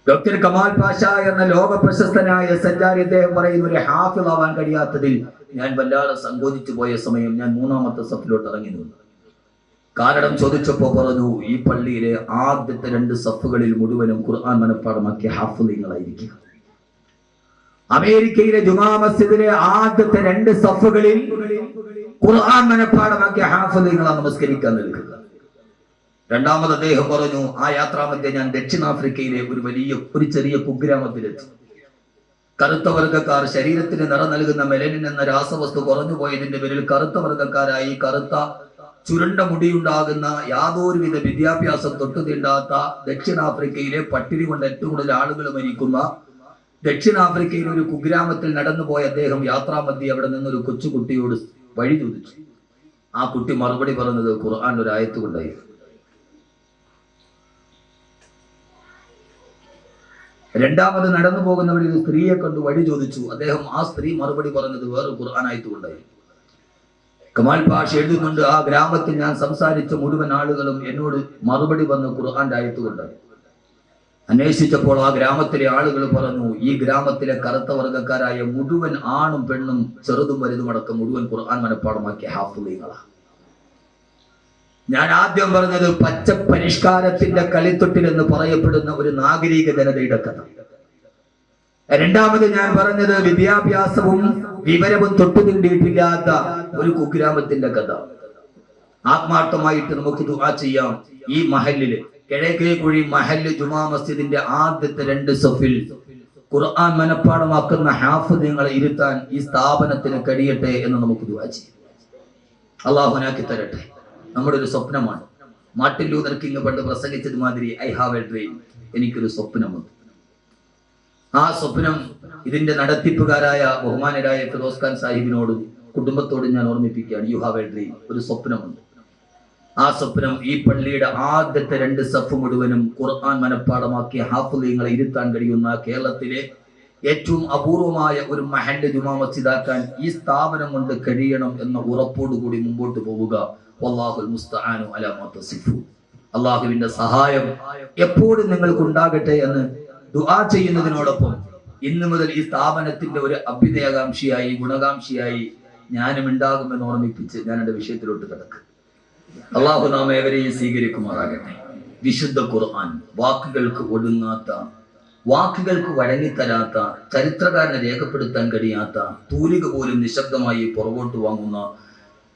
Doctor Kamal Pasha എന്ന ലോക പ്രശസ്തനായ സഞ്ചാരി അദ്ദേഹം പറയുന്ന ഒരു ഹാഫിൾ ആവാൻ കഴിയാത്തതിൽ ഞാൻ വല്ലാതെ സങ്കോചിച്ചു പോയ സമയം ഞാൻ മൂന്നാമത്തെ സഫിലോട്ട് ഇറങ്ങി നിന്നു. കാരണം ചോദിച്ചപ്പോ പറഞ്ഞു, ഈ പള്ളിയിലെ ആദ്യത്തെ 2 സഫുകളിൽ മുഴുവനും ഖുർആൻ മനഃപ്പാഠമാക്കിയ ഹാഫിളീങ്ങളായിരിക്കും. അമേരിക്കയിലെ ജുമാ മസ്ജിദിലെ ആദ്യത്തെ 2 സഫുകളിൽ ഖുർആൻ മനഃപ്പാഠമാക്കിയ ഹാഫിളീങ്ങളാണ് നമസ്കരിക്കാൻ നിൽക്കുന്നത്. രണ്ടാമത് അദ്ദേഹം പറഞ്ഞു, ആ യാത്രാമധ്യേ ഞാൻ ദക്ഷിണാഫ്രിക്കയിലെ ഒരു ചെറിയ കുഗ്രാമത്തിലെത്തി. കറുത്ത വർഗ്ഗക്കാർ ശരീരത്തിന് നിറം നൽകുന്ന മെലനിൻ എന്ന രാസവസ്തു കുറഞ്ഞു പോയതിന്റെ പേരിൽ കറുത്ത വർഗ്ഗക്കാരായി കറുത്ത ചുരുണ്ട മുടിയുണ്ടാകുന്ന യാതൊരുവിധ വിദ്യാഭ്യാസം തൊട്ടു തീണ്ടാത്ത ദക്ഷിണാഫ്രിക്കയിലെ പട്ടിണി കൊണ്ട് ഏറ്റവും കൂടുതൽ ആളുകൾ മരിക്കുന്ന ദക്ഷിണാഫ്രിക്കയിലെ ഒരു കുഗ്രാമത്തിൽ നടന്നുപോയ അദ്ദേഹം യാത്രാമധ്യേ അവിടെ നിന്നൊരു കൊച്ചുകുട്ടിയോട് വഴി ചോദിച്ചു. ആ കുട്ടി മറുപടി പറഞ്ഞത് ഖുർആൻ ഒരു ആയത്ത് കൊണ്ടായിരുന്നു. രണ്ടാമത് നടന്നു പോകുന്നവരിൽ ഒരു സ്ത്രീയെ കണ്ടു വഴി ചോദിച്ചു. ആ സ്ത്രീ മറുപടി പറഞ്ഞത് വേറെ ഖുർആൻ ആയത്ത് കൊണ്ടായിരുന്നു. കമാൽ പാഷ എഴുതുന്നുണ്ട്, ആ ഗ്രാമത്തിൽ ഞാൻ സംസാരിച്ച മുഴുവൻ ആളുകളും എന്നോട് മറുപടി വന്ന് ഖുർആന്റെ ആയത്ത് കൊണ്ടായി. അന്വേഷിച്ചപ്പോൾ ആ ഗ്രാമത്തിലെ ആളുകൾ പറഞ്ഞു, ഈ ഗ്രാമത്തിലെ കറുത്ത വർഗ്ഗക്കാരായ മുഴുവൻ ആണും പെണ്ണും ചെറുതും വലുതും അടക്കം മുഴുവൻ ഖുർആൻ മനഃപ്പാഠമാക്കിയ ഹാഫിളീങ്ങളാണ്. ഞാൻ ആദ്യം പറഞ്ഞത് പച്ച പരിഷ്കാരത്തിന്റെ കളിത്തൊട്ടിൽ എന്ന് പറയപ്പെടുന്ന ഒരു നാഗരിക ജനതയുടെ കഥ. രണ്ടാമത് ഞാൻ പറഞ്ഞത് വിദ്യാഭ്യാസവും വിവരവും തൊട്ടുതിണ്ടിയിട്ടില്ലാത്ത ഒരു കുഗ്രാമത്തിന്റെ കഥ. ആത്മാർത്ഥമായിട്ട് നമുക്ക് ദുആ ചെയ്യാം. ഈ മഹല്ലില് കിഴക്കേക്കുഴി മഹല്ല് ജുമാ മസ്ജിദിന്റെ ആദ്യത്തെ 2 സഫിൽ ഖുർആൻ മനഃപ്പാഠമാക്കുന്ന ഹാഫിളീങ്ങളെ ഇരുത്താൻ ഈ സ്ഥാപനത്തിന് കഴിയട്ടെ എന്ന് നമുക്ക് ദുആ ചെയ്യാം. അല്ലാഹു നാക്കി തരട്ടെ. നമ്മുടെ ഒരു സ്വപ്നമാണ്. മാർട്ടിൻ ലൂതർ കിങ് പണ്ട് പ്രസംഗിച്ചത് മാതിരി ഐ ഹാവ് എ ഡ്രീം, എനിക്കൊരു സ്വപ്നമുണ്ട്. ആ സ്വപ്നം ഇതിന്റെ നടത്തിപ്പുകാരായ ബഹുമാനരായ ഫിറോസ് ഖാൻ സാഹിബിനോടും കുടുംബത്തോടും ഞാൻ ഓർമ്മിപ്പിക്കുകയാണ്. യു ഹാവ് എ ഡ്രീം, ഒരു സ്വപ്നമുണ്ട്. ആ സ്വപ്നം ഈ പള്ളിയുടെ ആദ്യത്തെ 2 സഫ് മുഴുവനും ഖുർആൻ മനഃപ്പാഠമാക്കിയ ഹാഫിളീങ്ങളെ ഇരുത്താൻ കഴിയുന്ന കേരളത്തിലെ ഏറ്റവും അപൂർവമായ ഒരു മഹല്ല് ജുമാ മസ്ജിദാക്കാൻ ഈ സ്ഥാപനം കൊണ്ട് കഴിയണം എന്ന ഉറപ്പോടുകൂടി മുമ്പോട്ട് പോവുക. വല്ലാഹുൽ മുസ്തആനു അലാ മാ തസിഫൂൻ. അല്ലാഹുവിന്റെ സഹായം എപ്പോഴും നിങ്ങൾക്ക് ഉണ്ടാകട്ടെ എന്ന് ദുആ ചെയ്യുന്നതിനോടൊപ്പം ഇന്നു മുതൽ ഈ സ്ഥാപനത്തിന്റെ ഒരു അഭ്യുദയകാംക്ഷിയായി ഗുണകാംക്ഷിയായി ഞാനും ഉണ്ടാകുമെന്ന് ഓർമ്മിപ്പിച്ച് ഞാൻ എന്റെ വിഷയത്തിലോട്ട് കിടക്കും. അല്ലാഹു നാം ഏവരെയും സ്വീകരിക്കുമാറാകട്ടെ. വിശുദ്ധ ഖുർആൻ വാക്കുകൾക്ക് ഒടുങ്ങാത്ത, വാക്കുകൾക്ക് വഴങ്ങിത്തരാത്ത, ചരിത്രകാരനെ രേഖപ്പെടുത്താൻ കഴിയാത്ത, തൂലിക പോലും നിശബ്ദമായി പുറകോട്ട് വാങ്ങുന്ന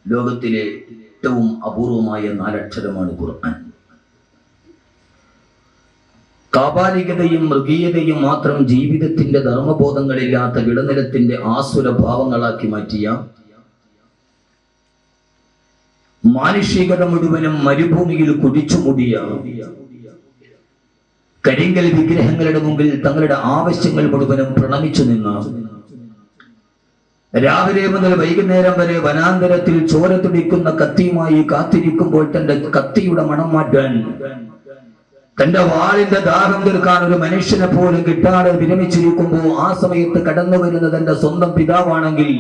ലോകത്തിലെ ഏറ്റവും അപൂർവമായ 4 അക്ഷരമാണ് ഖുർആൻ. കാപാലികതയും മൃഗീയതയും മാത്രം ജീവിതത്തിന്റെ ധർമ്മബോധങ്ങളില്ലാത്ത വിളനിലത്തിന്റെ ആസുര ഭാവങ്ങളാക്കി മാറ്റിയ, മാനുഷികത മുഴുവനും മരുഭൂമിയിൽ കുടിച്ചുമൂടിയ, കരിങ്കൽ വിഗ്രഹങ്ങളുടെ മുമ്പിൽ തങ്ങളുടെ ആവശ്യങ്ങൾ മുഴുവനും പ്രണമിച്ചു നിന്ന, രാവിലെ മുതൽ വൈകുന്നേരം വരെ വനാന്തരത്തിൽ ചോര തുടിക്കുന്ന കത്തിയുമായി കാത്തിരിക്കുമ്പോൾ തന്റെ കത്തിയുടെ മണം മാറ്റാൻ, തന്റെ വാളിന്റെ ദാഹം തീർക്കാൻ ഒരു മനുഷ്യനെ പോലും കിട്ടാതെ വിരമിച്ചിരിക്കുമ്പോൾ ആ സമയത്ത് കടന്നു വരുന്നത് തന്റെ സ്വന്തം പിതാവാണെങ്കിൽ,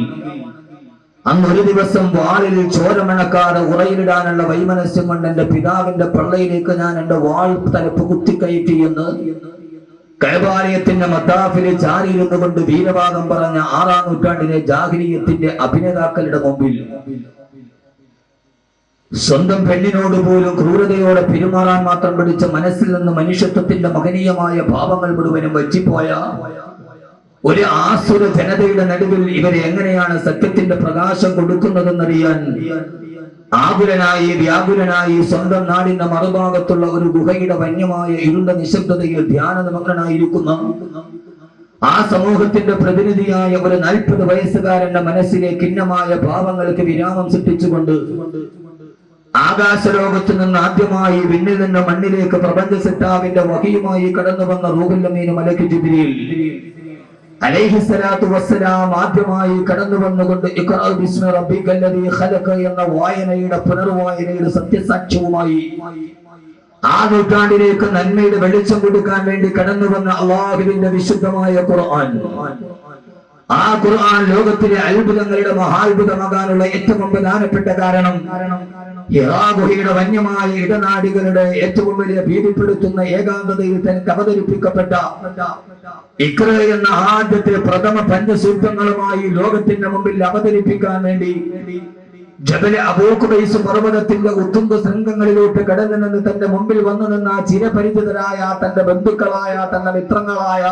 അന്ന് ഒരു ദിവസം വാളിൽ ചോരമണക്കാതെ ഉറയിലിടാനുള്ള വൈമനസ്യം കൊണ്ട് എന്റെ പിതാവിന്റെ പള്ളയിലേക്ക് ഞാൻ എന്റെ വാൾ തലപ്പ് കുത്തിക്കയറ്റി എന്ന് കഅബാലയത്തിന്റെ മത്താഫിലെ ചാരിയിരുന്നു കൊണ്ട് വീരവാദം പറഞ്ഞ 6-ാം നൂറ്റാണ്ടിലെ ജാഹിലിയത്തിന്റെ അഭിനേതാക്കളുടെ മുമ്പിൽ സ്വന്തം പെണ്ണിനോട് പോലും ക്രൂരതയോടെ പെരുമാറാൻ മാത്രം പഠിച്ച മനസ്സിൽ നിന്ന് മനുഷ്യത്വത്തിന്റെ മഹനീയമായ ഭാവങ്ങൾ മുഴുവനും വച്ചിപ്പോയ ഒരു ആസുര ജനതയുടെ നടുവിൽ ഇവരെ എങ്ങനെയാണ് സത്യത്തിന്റെ പ്രകാശം കൊടുക്കുന്നതെന്നറിയാൻ ആകുലനായി വ്യാകുലനായി സ്വന്തം നാടിന്റെ മറുഭാഗത്തുള്ള ഒരു ഗുഹയുടെ വന്യമായ ഇരുണ്ട നിശബ്ദതയിൽ ധ്യാനനിമഗ്നനായിരിക്കുന്ന ആ സമൂഹത്തിന്റെ പ്രതിനിധിയായ ഒരു 40 വയസ്സുകാരന്റെ മനസ്സിലെ ഖിന്നമായ ഭാവങ്ങൾക്ക് വിരാമം സൃഷ്ടിച്ചുകൊണ്ട് ആകാശലോകത്ത് നിന്ന് ആദ്യമായി വിണ്ണിൽ നിന്ന് മണ്ണിലേക്ക് പ്രപഞ്ച സിട്ടാവിന്റെ വഹിയുമായി കടന്നു വന്ന റൂഹുൽ അമീൻ മലക്ക് ജിബ്രീൽ അലൈഹിസ്സലാത്തു വസ്സലാം ആദ്യമായി കടന്നു വന്നുകൊണ്ട് ഇഖ്റാ ബിസ്മി റബ്ബിക്കല്ലദീ ഖലഖ എന്ന വായനയുടെ പുനർവായനയുടെ സത്യസാക്ഷ്യവുമായി ആ നൂറ്റാണ്ടിലേക്ക് നന്മയുടെ വെളിച്ചം കൊടുക്കാൻ വേണ്ടി കടന്നു വന്ന അല്ലാഹുവിന്റെ വിശുദ്ധമായ ഖുർആൻ ആ ഖുർആൻ ലോകത്തിലെ അത്ഭുതങ്ങളുടെ മഹാത്ഭുതമാകാനുള്ള ഏറ്റവും പ്രധാനപ്പെട്ട കാരണം ഹിറാ ഗുഹയുടെ വന്യമായ ഇടനാടികളുടെ ഏറ്റവും വലിയ ഭീതിപ്പെടുത്തുന്ന ഏകാന്തതയിൽ തനിക്ക് അവതരിപ്പിക്കപ്പെട്ട ഇഖ്റ എന്ന ആദ്യത്തെ പ്രഥമ പഞ്ചസൂക്തങ്ങളുമായി ലോകത്തിന്റെ മുമ്പിൽ അവതരിപ്പിക്കാൻ വേണ്ടി ജബല അബൂ ഖുബൈസ് പർവ്വതത്തിന്റെ ഉത്തുംഗ ശൃംഗങ്ങളിലോട്ട് കടന്നു നിന്ന് തന്റെ മുമ്പിൽ വന്നു നിന്ന ചിരപരിചിതരായ തന്റെ ബന്ധുക്കളായ തന്റെ മിത്രങ്ങളായ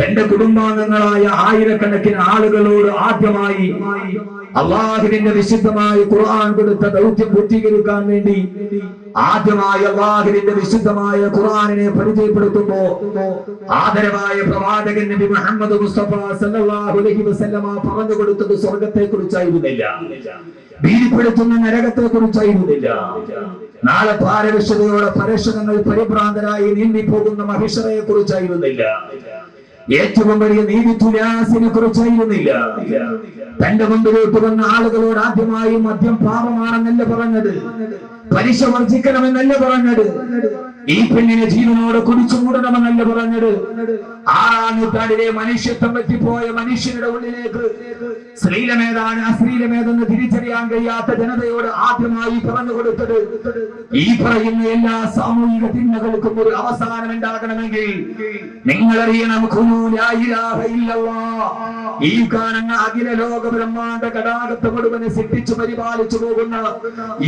തന്റെ കുടുംബാംഗങ്ങളായ ആയിരക്കണക്കിന് ആളുകളോട് ആദ്യമായി അള്ളാഹുവിന്റെ വിശുദ്ധമായ ഖുർആൻ കൊടുത്ത ദൗത്യം പൂർത്തീകരിക്കാൻ വേണ്ടി ആദ്യമായി അള്ളാഹുവിന്റെ വിശുദ്ധമായ ഖുർആനിനെ പരിചയപ്പെടുത്തുമ്പോ ആദരവായ പ്രവാചകൻ നബി മുഹമ്മദ് മുസ്തഫ സല്ലല്ലാഹു അലൈഹി വസല്ലമ പറഞ്ഞു കൊടുത്തത് സ്വർഗത്തെ കുറിച്ചായിരുന്നില്ല, ഭീതിപ്പെടുത്തുന്ന നരകത്തെ കുറിച്ചായിരുന്നില്ല, നാളെ പാരവശ്യതയോടെ പരേക്ഷണങ്ങൾ പരിഭ്രാന്തരായി നീന്തിപ്പോകുന്ന മഹിഷറയെ കുറിച്ചായിരുന്നില്ല, ഏറ്റവും വലിയ നീതി തുലാസിനെ കുറിച്ചായിരുന്നില്ല. തന്റെ മുമ്പിലോട്ട് വന്ന ആളുകളോട് ആദ്യമായി മദ്യം പാപമാണെന്നല്ല പറഞ്ഞത്, പലിശ വർജിക്കണമെന്നല്ല പറഞ്ഞത്, ഈ പെണ്ണിനെ ജീവനോട് കുടിച്ചു മൂടണമെന്നല്ല പറഞ്ഞത്. 6-ാം നൂറ്റാണ്ടിലെ മനുഷ്യത്വം പറ്റിപ്പോയ മനുഷ്യരുടെ ഉള്ളിലേക്ക് ശ്ലീലമേതാണ് അശ്ലീലമേതെന്ന് തിരിച്ചറിയാൻ കഴിയാത്ത ജനതയോട് ആദ്യമായി പറഞ്ഞു കൊടുത്തത്, ഈ പറയുന്ന എല്ലാ സാമൂഹിക തിന്മകൾക്കും ഒരു അവസാനം ഉണ്ടാകണമെങ്കിൽ നിങ്ങൾ അറിയണം, ഈ കാണുന്ന അഖില ലോക ബ്രഹ്മാണ്ഡ കടാകത്തെ മുഴുവനെ സൃഷ്ടിച്ചു പരിപാലിച്ചു പോകുന്ന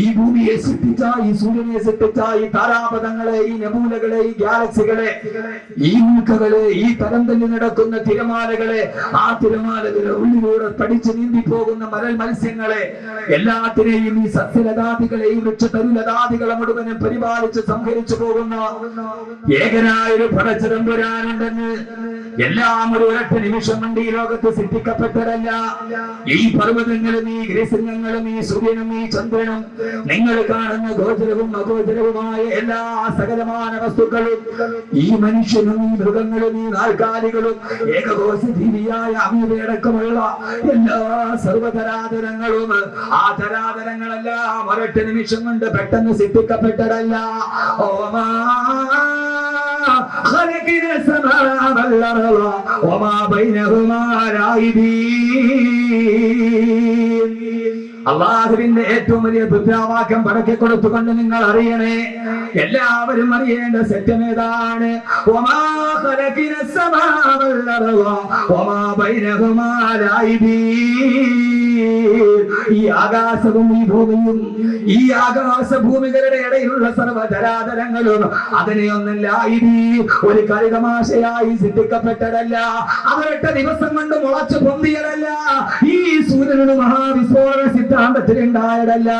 ഈ ഭൂമിയെ സൃഷ്ടിച്ച, ഈ സൂര്യനെ സൃഷ്ടിച്ച, ഈ താരാപഥങ്ങളെ, ഈ നെബൂലകളെ, ഈ ഗാലക്സികളെ, ഈ മൂക്കകളെ, ഈ തരംതല്ലി നടക്കുന്ന തിരമാലകളെ, ആ തിരമാലകളെ ഉള്ളിലൂടെ തടിച്ചു നീന്തി പോകുന്ന മരൽ മത്സ്യങ്ങളെ, എല്ലാത്തിനെയും ഈ സസ്യലതാദികളെ, ഈ വൃക്ഷതരുലതാദികളെ മുഴുവനും പരിപാലിച്ച് സംഹരിച്ചു പോകുന്ന ഏകനായൊരു പടച്ചിടമ്പുരാനുണ്ടെന്ന് എല്ലാം ഒരു ഒരൊറ്റ നിമിഷം കൊണ്ട് ഈ ലോകത്ത് സൃഷ്ടിക്കപ്പെട്ടതല്ല. ഈ പർവ്വതങ്ങളും ഈ ഗ്രഹങ്ങളും ഈ സൂര്യനും ഈ ചന്ദ്രനും നിങ്ങൾ കാണുന്ന ഗോചരവും അഗോചരവുമായ എല്ലാ സകലമായ വസ്തുക്കളും, ഈ മനുഷ്യനും ഈ മൃഗങ്ങളും ഈ നാൽക്കാലികളും ഏകകോശ ജീവിയായ അമീബയടക്കമുള്ള എല്ലാ സർവ്വതരാതരങ്ങളും, ആ തരാതരങ്ങളെല്ലാം ഒരൊറ്റ നിമിഷം കൊണ്ട് പെട്ടെന്ന് സൃഷ്ടിക്കപ്പെട്ടതല്ല. ഓമാ خلقنا السماء والأرض وما بينهما لاعبين. അള്ളാഹുവിന്റെ ഏറ്റവും വലിയ ദുർവാക്യം പടക്കി കൊടുത്തുകൊണ്ട് നിങ്ങൾ അറിയണേ, എല്ലാവരും അറിയേണ്ട സത്യമേതാണ്, വമാ ഖലഖന السماء والأرض وما بينهما لاعبين. ഈ ആകാശവും ഈ ഭൂമിയും, ഈ ആകാശഭൂമികളുടെ ഇടയിലുള്ള സർവ്വധരാധരങ്ങളും അതിനെയൊന്നല്ല ഒരു കളിതമാശയായി സൃഷ്ടിക്കപ്പെട്ടതല്ല, അവരൊറ്റ ദിവസം കൊണ്ട് മുളച്ചു പൊന്തിയതല്ല, ഈ സൂര്യനൊരു മഹാവിസ്ഫോടന സിദ്ധാന്തത്തിൽ ഉണ്ടായതല്ല,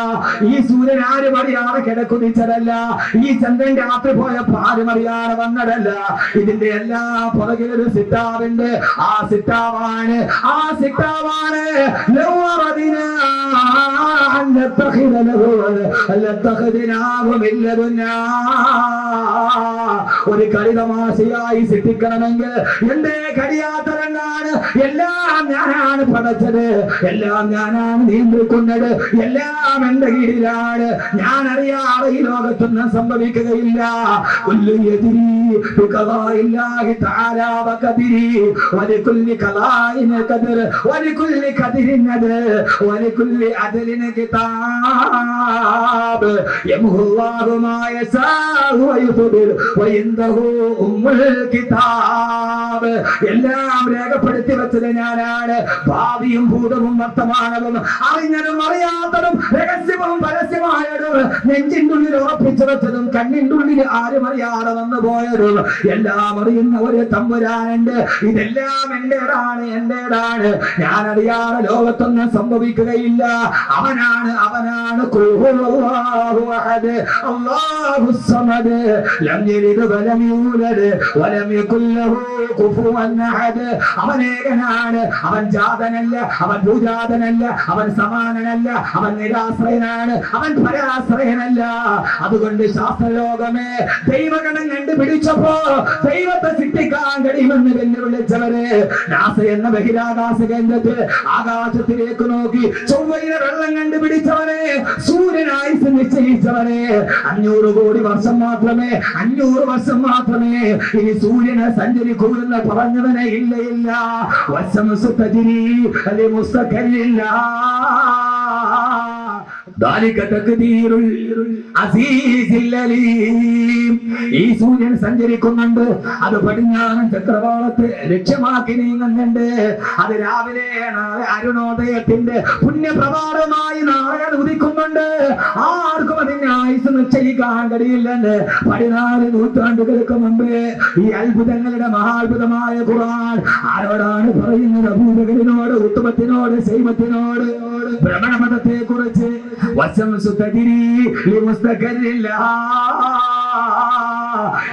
ഈ സൂര്യൻ ആരും അറിയാതെ കിടക്കുതിച്ചതല്ല, ഈ ചന്ദ്രൻ രാത്രി പോയപ്പോ ആരും അറിയാതെ വന്നതല്ല. ഇതിന്റെ എല്ലാ പുറകിലൊരു സിട്ടാവുണ്ട്. ആ സിട്ടാവാണ് ഒരു കളിതമാശയായി സൃഷ്ടിക്കണമെങ്കിൽ എന്റെ കഴിയാത്തതെന്നാണ്? എല്ലാം ഞാനാണ് പടച്ചത്, എല്ലാം ഞാനാണ് നിയന്ത്രിക്കുന്നത്, എല്ലാം എന്റെ കീഴിലാണ്. ഞാൻ അറിയാതെ ഈ ലോകത്തൊന്നും സംഭവിക്കുകയില്ല. എല്ലാം രേഖപ്പെടുത്തി വെച്ചത് ഞാനാണ്. ഭാവിയും ഭൂതവും വർത്തമാനവും അറിഞ്ഞതും അറിയാത്തതും രഹസ്യവും പരസ്യമായതും നെഞ്ചിന്റെ ഉള്ളിൽ ഉറപ്പിച്ചു വെച്ചതും കണ്ണിന്റെ ഉള്ളിൽ ആരും അറിയാതെ വന്നു പോയതും എല്ലാം അറിയുന്ന ഒരു തമ്പുരാനുണ്ട്. ഇതെല്ലാം എന്റേതാണ്. ഞാൻ അറിയാതെ ലോകത്തൊന്നും സംഭവിക്കുകയില്ല. അവനാണ് അല്ലാഹു സമദ് ലം യലിദ് വലം യൂലദ് വലം യകുൽ ലഹു കുഫുവൻ അഹദ്. അവൻ ഏകനാണ്, അവൻ ജാതനല്ല, അവൻ ഭൂജാതനല്ല, അവൻ സമാനനല്ല, അവൻ നിരാശ്രയനാണ്, അവൻ പരാശ്രയനല്ല. അതുകൊണ്ട് ശാസ്ത്രലോകമേ ദൈവഗണം കണ്ടുപിടിച്ചു ചോദിച്ചപ്പോ ദൈവത്തെ സൃഷ്ടിക്കാൻ കഴിയുമെന്ന് വെല്ലുവിളിച്ചവരെ, നാസ എന്ന ബഹിരാകാശ കേന്ദ്രത്തിൽ ആകാശത്തിലേക്ക് നോക്കി ചൊവ്വയിലെ വെള്ളം കണ്ടുപിടിച്ചവനെ, സൂര്യനായുസ് നിശ്ചയിച്ചവനെ, 500 കോടി വർഷം മാത്രമേ 500 വർഷം മാത്രമേ ഇനി സൂര്യനെ സഞ്ചരിക്കൂ എന്ന് പറഞ്ഞവനെ ഇല്ല വശംസു തജ്രി ലിമുസ്തഖരില്ല. ഈ സൂര്യൻ സഞ്ചരിക്കുന്നുണ്ട്, അത് പടിഞ്ഞാറൻ ചക്രവാളത്തെ ലക്ഷ്യമാക്കി നീങ്ങുന്നുണ്ട്. അത് രാവിലെ അരുണോദയത്തിന്റെ പുണ്യപ്രഭാതമായി നാളെ ഉദിക്കുന്നുണ്ട്. ആർക്കും അതിന്റെ ആയുസ് നിശ്ചയിക്കാൻ കഴിയില്ലെന്ന് 14 നൂറ്റാണ്ടുകൾക്ക് മുമ്പ് ഈ അത്ഭുതങ്ങളുടെ മഹാത്ഭുതമായ ഖുർആൻ ആരോടാണ് പറയുന്നത്? അബൂബക്കറിനോട്, ഉത്തമത്തിനോട്, സൈമത്തിനോട് ഭ്രമണപഥത്തെ കുറിച്ച്.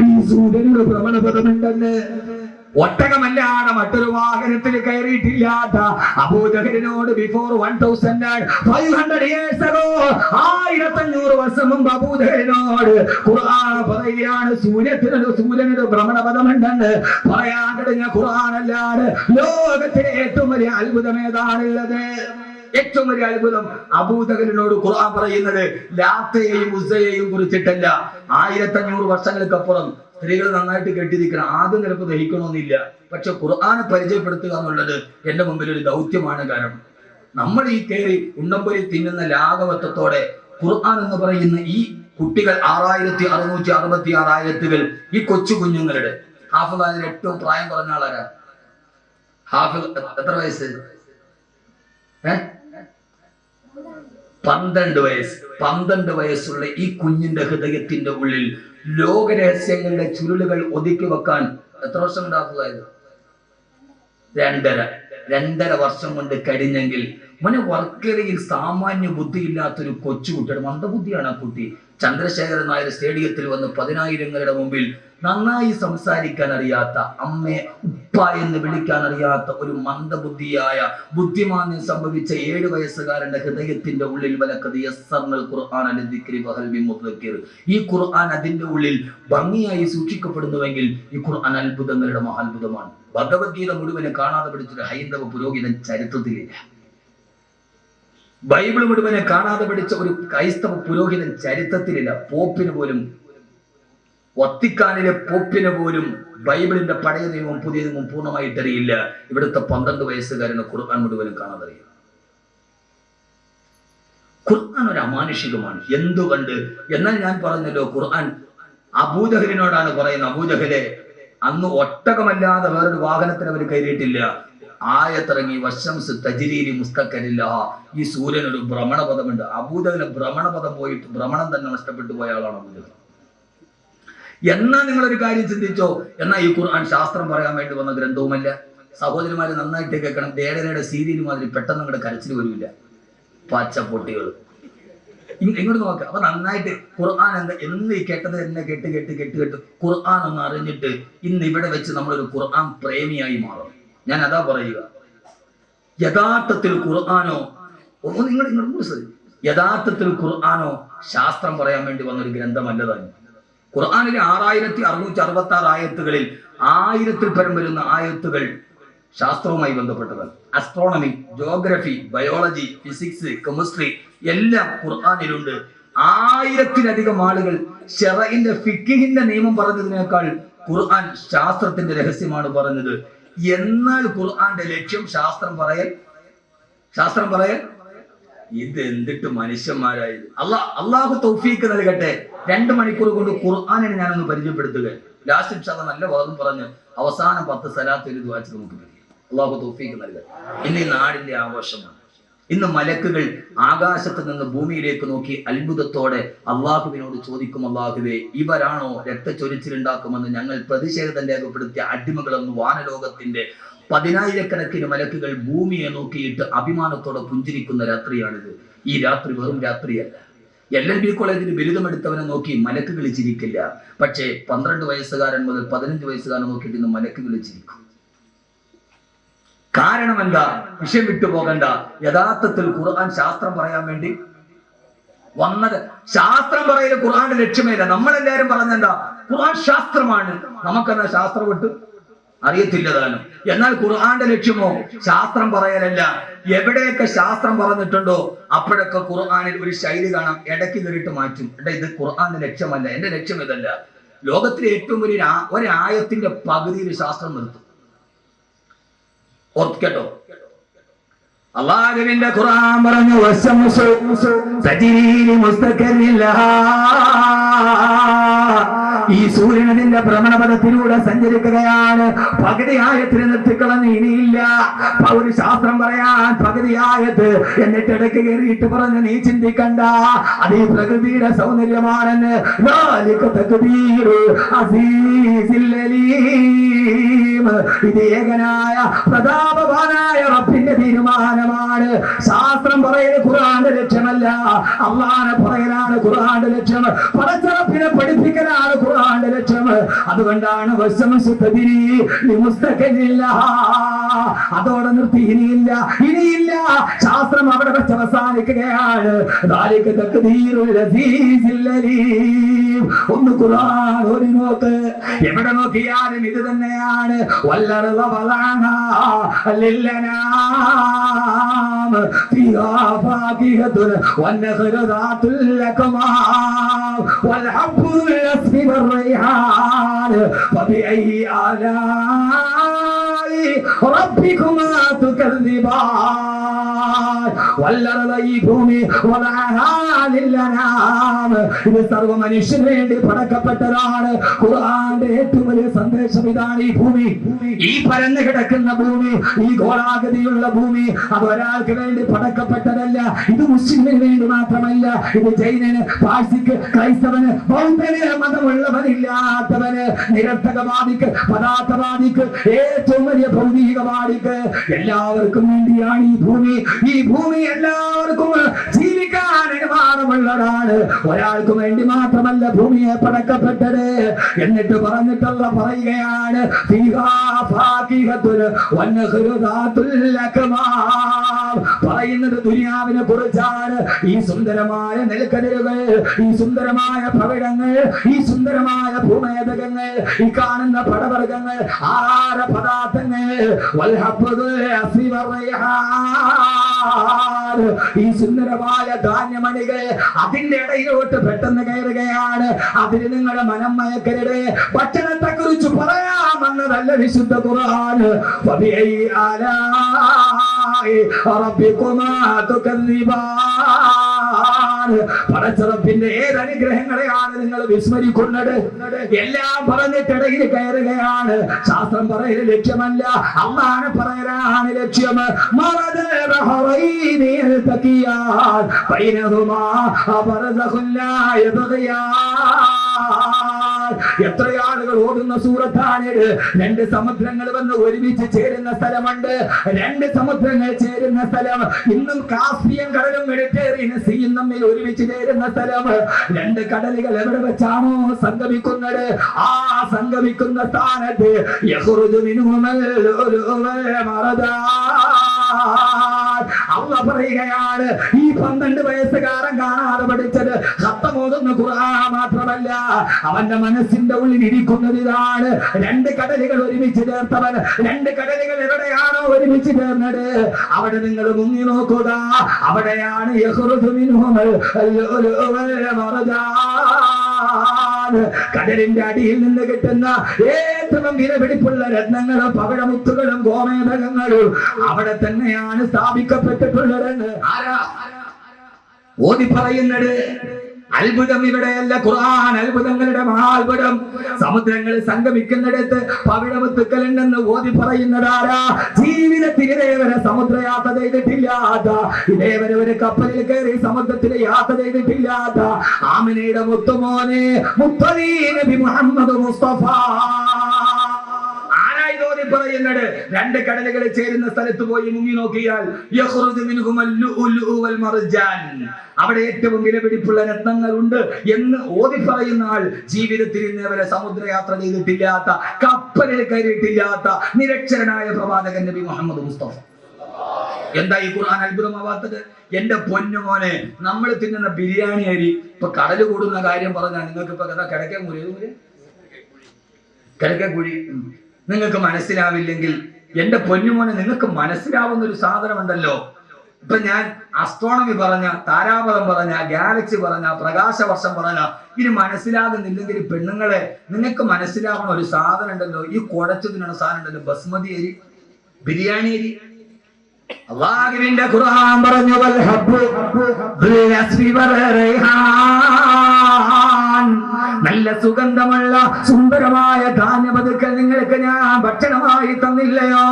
ഈ സൂര്യനൊരു ഭ്രമണപഥമുണ്ടെന്ന് ഒട്ടകമല്ലാതെ മറ്റൊരു വാഹനത്തിൽ കയറിയിട്ടില്ലാത്ത അബൂജഹലിനോട് ബിഫോർ 1500 years ago 1500 വർഷം മുമ്പ് അബൂജഹലിനോട് ഖുർആൻ പറയുകയാണ് സൂര്യനൊരു ഭ്രമണപഥമുണ്ടെന്ന്. പറയാൻ കഴിഞ്ഞ ഖുർആൻ അല്ലാതെ ലോകത്തിലെ ഏറ്റവും വലിയ അത്ഭുതം ഏതാണുള്ളത്? ഏറ്റവും വലിയ അത്ഭുതം അബൂജഹലിനോട് ഖുർആൻ പറയുന്നത് ലാത്തയെയും ഉസ്സയെയും കുറിച്ചിട്ടല്ല. 1500 വർഷങ്ങൾക്കപ്പുറം സ്ത്രീകൾ നന്നായിട്ട് കെട്ടിരിക്കണം. ആദ്യം ചിലപ്പോൾ ദഹിക്കണമെന്നില്ല, പക്ഷെ ഖുർആനെ പരിചയപ്പെടുത്തുക എന്നുള്ളത് എന്റെ മുമ്പിൽ ഒരു ദൗത്യമാണ്. കാരണം നമ്മൾ ഈ കയറി ഉണ്ടംപൊരി തിന്നുന്ന ലാഘവത്വത്തോടെ ഖുർആൻ എന്ന് പറയുന്ന ഈ കുട്ടികൾ 6666 ആയത്തുകൾ, ഈ കൊച്ചു കുഞ്ഞുങ്ങളുടെ ഹാഫിദ് അതിൽ ഏറ്റവും പ്രായം കുറഞ്ഞ ആളാരാ? ഹാഫിദ് എത്ര വയസ്സ്? 12 വയസ്സ്. 12 വയസ്സുള്ള ഈ കുഞ്ഞിന്റെ ഹൃദയത്തിന്റെ ഉള്ളിൽ ലോകരഹസ്യങ്ങളുടെ ചുരുളുകൾ ഒതുക്കി വെക്കാൻ എത്ര വർഷം കൊണ്ട് ഹാഫിദായത്? 2.5 വർഷം കൊണ്ട് കഴിഞ്ഞെങ്കിൽ മോനെ വർക്കലയിൽ സാമാന്യ ബുദ്ധിയില്ലാത്തൊരു കൊച്ചുകുട്ടിയുടെ മന്ദബുദ്ധിയാണ് ആ കുട്ടി. ചന്ദ്രശേഖരൻ നായർ സ്റ്റേഡിയത്തിൽ വന്ന് 10,000 മുമ്പിൽ നന്നായി സംസാരിക്കാൻ അറിയാത്ത, അമ്മയെ ഉപ്പ എന്ന് വിളിക്കാൻ അറിയാത്ത ഒരു മന്ദബുദ്ധിയായ, ബുദ്ധിമാന്യം സംഭവിച്ച 7 വയസ്സുകാരന്റെ ഹൃദയത്തിന്റെ ഉള്ളിൽ ഈ ഖുർആൻ അതിന്റെ ഉള്ളിൽ ഭംഗിയായി സൂക്ഷിക്കപ്പെടുന്നുവെങ്കിൽ ഈ ഖുർആൻ അത്ഭുതങ്ങളുടെ മഹാത്ഭുതമാണ്. ഭഗവത്ഗീത മുഴുവനെ കാണാതെ പഠിച്ചൊരു ഹൈന്ദവ പുരോഹിതൻ ചരിത്രത്തിലില്ല. ബൈബിൾ മുഴുവനെ കാണാതെ പഠിച്ച ഒരു ക്രൈസ്തവ പുരോഹിതൻ ചരിത്രത്തിലില്ല. പോപ്പിന് പോലും, വത്തിക്കാനിലെ പോപ്പിന് പോലും ബൈബിളിന്റെ പഴയ നിയമവും പുതിയ നിയമവും പൂർണ്ണമായിട്ട് അറിയില്ല. ഇവിടുത്തെ 12 വയസ്സുകാരന് ഖുർആൻ മുഴുവനും കാണാതെ അറിയാം. ഖുർആൻ ഒരു അമാനുഷികമാണ്. എന്തുകൊണ്ട്? എന്നാൽ ഞാൻ പറഞ്ഞല്ലോ, ഖുർആൻ അബൂജഹലിനോടാണ് പറയുന്നത്. അബൂജഹലെ, അന്ന് ഒട്ടകമല്ലാതെ വേറൊരു വാഹനത്തിന് അവർ കയറിയിട്ടില്ല. ആയത്തിറങ്ങി വശംസ് തജ്രീരി മുസ്തഖരില്ല. ഈ സൂര്യനൊരു ഭ്രമണപഥമുണ്ട്. അബൂജഹലിന് ഭ്രമണപഥം പോയിട്ട് ഭ്രമണം തന്നെ നഷ്ടപ്പെട്ടു പോയ ആളാണ് അബൂജഹൽ. എന്നാ നിങ്ങളൊരു കാര്യം ചിന്തിച്ചോ, എന്നാ ഈ ഖുർആൻ ശാസ്ത്രം പറയാൻ വേണ്ടി വന്ന ഗ്രന്ഥവുമല്ല. സഹോദരിമാര് നന്നായിട്ട് കേൾക്കണം. ദേടനയുടെ സീരിയൽ മാതിരി പെട്ടെന്ന് നിങ്ങളുടെ കരച്ചിൽ വരില്ല. പച്ചപ്പൊട്ടികൾ ഇങ്ങോട്ട് നോക്കുക. അപ്പൊ നന്നായിട്ട് ഖുർആൻ എന്ന് കേട്ടത് എന്നെ കേട്ട് ഖുർആൻ ഒന്ന് അറിഞ്ഞിട്ട് ഇന്ന് ഇവിടെ വെച്ച് നമ്മളൊരു ഖുർആൻ പ്രേമിയായി മാറും. ഞാൻ അതാ പറയുക. യഥാർത്ഥത്തിൽ ഖുർആനോ യഥാർത്ഥത്തിൽ ഖുർആനോ ശാസ്ത്രം പറയാൻ വേണ്ടി വന്നൊരു ഗ്രന്ഥമല്ലതാണ്. ഖുർആനിലെ 6666 ആയത്തുകളിൽ 1000-ൽ പരം വരുന്ന ആയത്തുകൾ ശാസ്ത്രവുമായി ബന്ധപ്പെട്ടതാണ്. Astronomy, geography, biology, physics, chemistry എല്ലാം ഖുർആനിലുണ്ട്. 1000-ലധികം ആളുകൾ ശറഇന്റെ ഫിഖ്ഹിന്റെ നിയമം പറഞ്ഞതിനേക്കാൾ ഖുർആൻ ശാസ്ത്രത്തിന്റെ രഹസ്യമാണ് പറഞ്ഞത്. എന്നാൽ ഖുർആന്റെ ലക്ഷ്യം ശാസ്ത്രം പറയൽ. ഇത് എന്തിട്ട് മനുഷ്യന്മാരായത്. അള്ളാഹു തൗഫീക്ക് നൽകട്ടെ. 2 മണിക്കൂർ കൊണ്ട് ഖുർആനിനെ ഞാനൊന്ന് പരിചയപ്പെടുത്തുക. ലാസ്റ്റ് ഇൻഷാ അല്ലാഹ് നല്ല വാദം പറഞ്ഞ് അവസാനം 10 സലാത്ത് ഒരു ദുആ ചെയ്ത് നമുക്ക് പിരിയാം. അള്ളാഹു തൗഫീക്ക് നൽകട്ടെ. ഇന്ന് ഈ നാടിന്റെ ആഘോഷമാണ്. ഇന്ന് മലക്കുകൾ ആകാശത്ത് നിന്ന് ഭൂമിയിലേക്ക് നോക്കി അത്ഭുതത്തോടെ അള്ളാഹുവിനോട് ചോദിക്കും, അള്ളാഹുവേ, ഇവരാണോ രക്തച്ചൊരിച്ചിലുണ്ടാക്കുമെന്ന് ഞങ്ങൾ പ്രതിഷേധം രേഖപ്പെടുത്തിയ അടിമകളെന്ന് വാനലോകത്തിന്റെ 10,000-കണക്കിന് മലക്കുകൾ ഭൂമിയെ നോക്കിയിട്ട് അഭിമാനത്തോടെ പുഞ്ചിരിക്കുന്ന രാത്രിയാണിത്. ഈ രാത്രി വെറും രാത്രിയല്ല. LLB കോളേജിന് ബിരുദമെടുത്തവനെ നോക്കി മലക്കുകൾ ചിരിക്കില്ല. പക്ഷേ 12 വയസ്സുകാരൻ മുതൽ 15 വയസ്സുകാരൻ നോക്കിയിട്ട് ഇന്ന് മലക്കുകൾ ചിരിക്കും. കാരണം എന്താ? വിഷയം വിട്ടുപോകണ്ട. യഥാർത്ഥത്തിൽ ഖുർആൻ ശാസ്ത്രം പറയാൻ വേണ്ടി വന്നത്. ശാസ്ത്രം പറയല് ഖുർആന്റെ ലക്ഷ്യമേല. നമ്മളെല്ലാരും പറഞ്ഞെന്താ? ഖുർആൻ ശാസ്ത്രമാണ്. നമുക്കെന്നാ ശാസ്ത്രം വിട്ട് അറിയത്തില്ലതാനും. എന്നാൽ ഖുർആന്റെ ലക്ഷ്യമോ ശാസ്ത്രം പറയലല്ല. എവിടെയൊക്കെ ശാസ്ത്രം പറഞ്ഞിട്ടുണ്ടോ അപ്പോഴൊക്കെ ഖുർആനിൽ ഒരു ശൈലി കാണാം, ഇടയ്ക്ക് കയറിയിട്ട് മാറ്റും. ഇത് ഖുർആന്റെ ലക്ഷ്യമല്ല, എന്റെ ലക്ഷ്യം ഇതല്ല. ലോകത്തിലെ ഏറ്റവും വലിയ ഒരായത്തിന്റെ പകുതിയിൽ ശാസ്ത്രം നിർത്തും. ഓർക്കേട്ടോ, അള്ളാഹുവിന്റെ ഖുർആൻ പറഞ്ഞു ഈ സൂര്യനതിന്റെ ഭ്രമണപഥത്തിലൂടെ സഞ്ചരിക്കുകയാണ്. പകുതി ആയത്തിന് നിർത്തിക്കളഞ്ഞ് ഇനിയില്ല. ഒരു ശാസ്ത്രം പറയാൻ പകുതി ആയത്ത് എന്നിട്ട് ഇടയ്ക്ക് കയറിയിട്ട് പറഞ്ഞ് നീ ചിന്തിക്കണ്ട, അത് ഈ പ്രകൃതിയുടെ സൗന്ദര്യമാണെന്ന്. ഇത് ഏകനായ പ്രതാപവാനായ റബ്ബിന്റെ തീരുമാനമാണ്. ശാസ്ത്രം പറയൽ ഖുർആന്റെ ലക്ഷ്യമല്ല, അള്ളാനെ പറയലാണ് ഖുർആന്റെ ലക്ഷ്യം. പടച്ചറപ്പിനെ പഠിപ്പിക്കലാണ് ഖുർആന്റെ ലക്ഷ്യം. അതുകൊണ്ടാണ് അതോടെ നിർത്തി. ഇനിയില്ല. ശാസ്ത്രം അവിടെ വെച്ച് അവസാനിക്കുകയാണ്. ഒന്ന് ഖുർആൻ ഒരു നോക്ക്, എവിടെ നോക്കിയാലും ഇത് തന്നെയാണ്. والنخل ذات الأكمام والحب الأسف والريحان فبأي آلاء ربكما تكذبان والأرض ഭൂമി ഇത് സർവ്വ മനുഷ്യന് വേണ്ടി പടക്കപ്പെട്ടതാണ്. ഖുർആന്റെ ഏറ്റവും വലിയ സന്ദേശം ഇതാണ്. ഈ ഭൂമി, ഈ പരന്നു കിടക്കുന്ന ഭൂമി, ഈ ഗോളാകൃതിയുള്ള ഭൂമി, അത് ഒരാൾക്ക് വേണ്ടി പടക്കപ്പെട്ടതല്ല. ഇത് മുസ്ലിമിന് വേണ്ടി മാത്രമല്ല. ഇത് ജൈനന്, പാഴ്സിക്ക്, ക്രൈസ്തവന്, ബൗദ്ധന്, മതമുള്ളവനില്ലാത്തവന്, നിരർത്ഥകവാദിക്ക്, പദാർത്ഥവാദിക്ക്, ഏറ്റവും വലിയ ഭൗതികവാദിക്ക് എല്ലാവർക്കും വേണ്ടിയാണ് ഈ ഭൂമി. ഈ ഭൂമി എല്ലാവർക്കും ജീവിക്കാൻ അനുമാനമുള്ളതാണ്. ഒരാൾക്കും വേണ്ടി മാത്രമല്ല ഭൂമിയെ പടക്കപ്പെട്ടത്. എന്നിട്ട് പറഞ്ഞിട്ടുള്ള പറയുകയാണ് പറയുന്നത് ദുനിയാവിനെ കുറിച്ചാണ്. ഈ സുന്ദരമായ നെൽക്കതിരുകൾ, ഈ സുന്ദരമായ ഭവിടങ്ങൾ, ഈ സുന്ദരമായ ഭൂമേതകങ്ങൾ, ഈ കാണുന്ന പടവർഗങ്ങൾ, ആഹാര പദാർത്ഥങ്ങൾ, ഈ സുന്ദരമായ ധാന്യമണികൾ അതിന്റെ ഇടയിലോട്ട് പെട്ടെന്ന് കയറുകയാണ്. അതിന് നിങ്ങളുടെ മനം മയക്കരുത്. ഭക്ഷണത്തെ കുറിച്ച് പറയാമെന്നതല്ല വിശുദ്ധ ഖുർആൻ. പടച്ചറപ്പിന്റെ ഏതനുഗ്രഹങ്ങളെയാണ് നിങ്ങൾ വിസ്മരിക്കുന്നത്? എല്ലാം പറഞ്ഞിട്ടിടയിൽ കയറുകയാണ്. ശാസ്ത്രം പറയൽ ലക്ഷ്യമല്ല, അള്ളാഹു പറയലാണ് ലക്ഷ്യം. എത്ര ആളുകൾ ഓടുന്ന സൂറത്താണിത്. രണ്ട് സമുദ്രങ്ങൾ വന്ന് ഒരുമിച്ച് ചേരുന്ന സ്ഥലമുണ്ട്. രണ്ട് സമുദ്രങ്ങൾ ചേരുന്ന സ്ഥലം. ഇന്നും കാസ്പിയൻ കടലും മെഡിറ്ററേനിയൻ സീയും തമ്മിൽ ഒരുമിച്ച് ചേരുന്ന സ്ഥലം. രണ്ട് കടലുകൾ എവിടെ വെച്ചാണോ സംഗമിക്കുന്നത്, ആ സംഗമിക്കുന്ന സ്ഥാനത്ത് അള്ള പറയുകയാണ്, ഈ 12 വയസ്സുകാരൻ കാണാതെ പഠിച്ചത് ഖത്തമോതുന്ന ഖുർആൻ മാത്രമല്ല, അവന്റെ മനസ്സിന്റെ ഉള്ളിൽ ഇരിക്കുന്നത് ഇതാണ്. രണ്ട് കടലുകൾ ഒരുമിച്ച് ചേർത്തവൻ. രണ്ട് കടലുകൾ എവിടെയാണോ ഒരുമിച്ച് ചേർന്നത് അവിടെ നിങ്ങൾ മുങ്ങി നോക്കുക. അവിടെയാണ് കടലിന്റെ അടിയിൽ നിന്ന് കിട്ടുന്ന ഏറ്റവും വിലപിടിപ്പുള്ള രത്നങ്ങളും പവിഴമുത്തുകളും ഗോമേതകങ്ങളും അവിടെ തന്നെയാണ് സ്ഥാപിക്കപ്പെട്ടിട്ടുള്ളതെന്ന് ആരാ ഓതി പറയുന്നത്? അത്ഭുതം ഇവിടെയല്ല, ഖുർആൻ അത്ഭുതങ്ങളുടെ മഹാത്ഭുതം. സമുദ്രങ്ങൾ സംഗമിക്കുന്നിടത്ത് പവിഴമുത്തുക്കളുണ്ടെന്ന് ഓതി പറയുന്നതാരാ? ജീവിതത്തിൽ ഇതേവരെ സമുദ്രയാത്ര ചെയ്തിട്ടില്ലാത്ത, ഇതേവരെ ഒരു കപ്പലിൽ കയറി സമുദ്രത്തിൽ യാത്ര ചെയ്തിട്ടില്ലാത്ത ആമിനയുടെ മുത്തുമോനെ മുത്തലീ നബി മുഹമ്മദ് മുസ്തഫ പറയുന്നത്. രണ്ട് കടലുകൾ ചേരുന്ന സ്ഥലത്ത് പോയി മുങ്ങി നോക്കിയാൽ അവിടെ ഏറ്റവും വിലപിടിപ്പുള്ള രത്നങ്ങൾ ഉണ്ട് എന്ന് ഓതി പറയുന്ന ആൾ ജീവിതത്തിൽ ഇന്നേവരെ സമുദ്രയാത്ര ചെയ്തിട്ടില്ലാത്ത, കപ്പലിൽ കയറിയിട്ടില്ലാത്ത നിരക്ഷരനായ പ്രവാചകൻ നബി മുഹമ്മദ് മുസ്തഫ. എന്താ ഈ ഖുർആൻ അത്ഭുതമാവാത്തത്? എന്റെ പൊന്നുമോനെ, നമ്മൾ തിന്നുന്ന ബിരിയാണി അരി ഇപ്പൊ കടല് കൂടുന്ന കാര്യം പറഞ്ഞാൽ നിങ്ങൾക്ക് ഇപ്പൊ കിടക്കാൻ മുറിയത് കിഴക്കേക്കുഴി നിങ്ങൾക്ക് മനസ്സിലാവില്ലെങ്കിൽ എന്റെ പൊന്നുമോനെ നിങ്ങൾക്ക് മനസ്സിലാവുന്ന ഒരു സാധനമുണ്ടല്ലോ. ഇപ്പൊ ഞാൻ അസ്ട്രോണമി പറഞ്ഞ, താരാപഥം പറഞ്ഞ, ഗാലക്സി പറഞ്ഞ, പ്രകാശവർഷം പറഞ്ഞ ഇനി മനസ്സിലാകുന്നില്ലെങ്കിൽ പെണ്ണുങ്ങളെ നിങ്ങൾക്ക് മനസ്സിലാവുന്ന ഒരു സാധനം ഉണ്ടല്ലോ, ഈ കുഴച്ചതിനുള്ള സാധനം ഉണ്ടല്ലോ, ബസ്മതി അരി, ബിരിയാണി അരി. അല്ലാഹുവിന്റെ ഖുർആൻ പറഞ്ഞു വൽ ഹബ്ബു ബിൽ അസ്ഫി വറൈഹാൻ, നല്ല സുഗന്ധമുള്ള സുന്ദരമായ ധാന്യപതുക്കൾ നിങ്ങൾക്ക് ഞാൻ ഭക്ഷണമായി തന്നില്ലയോ?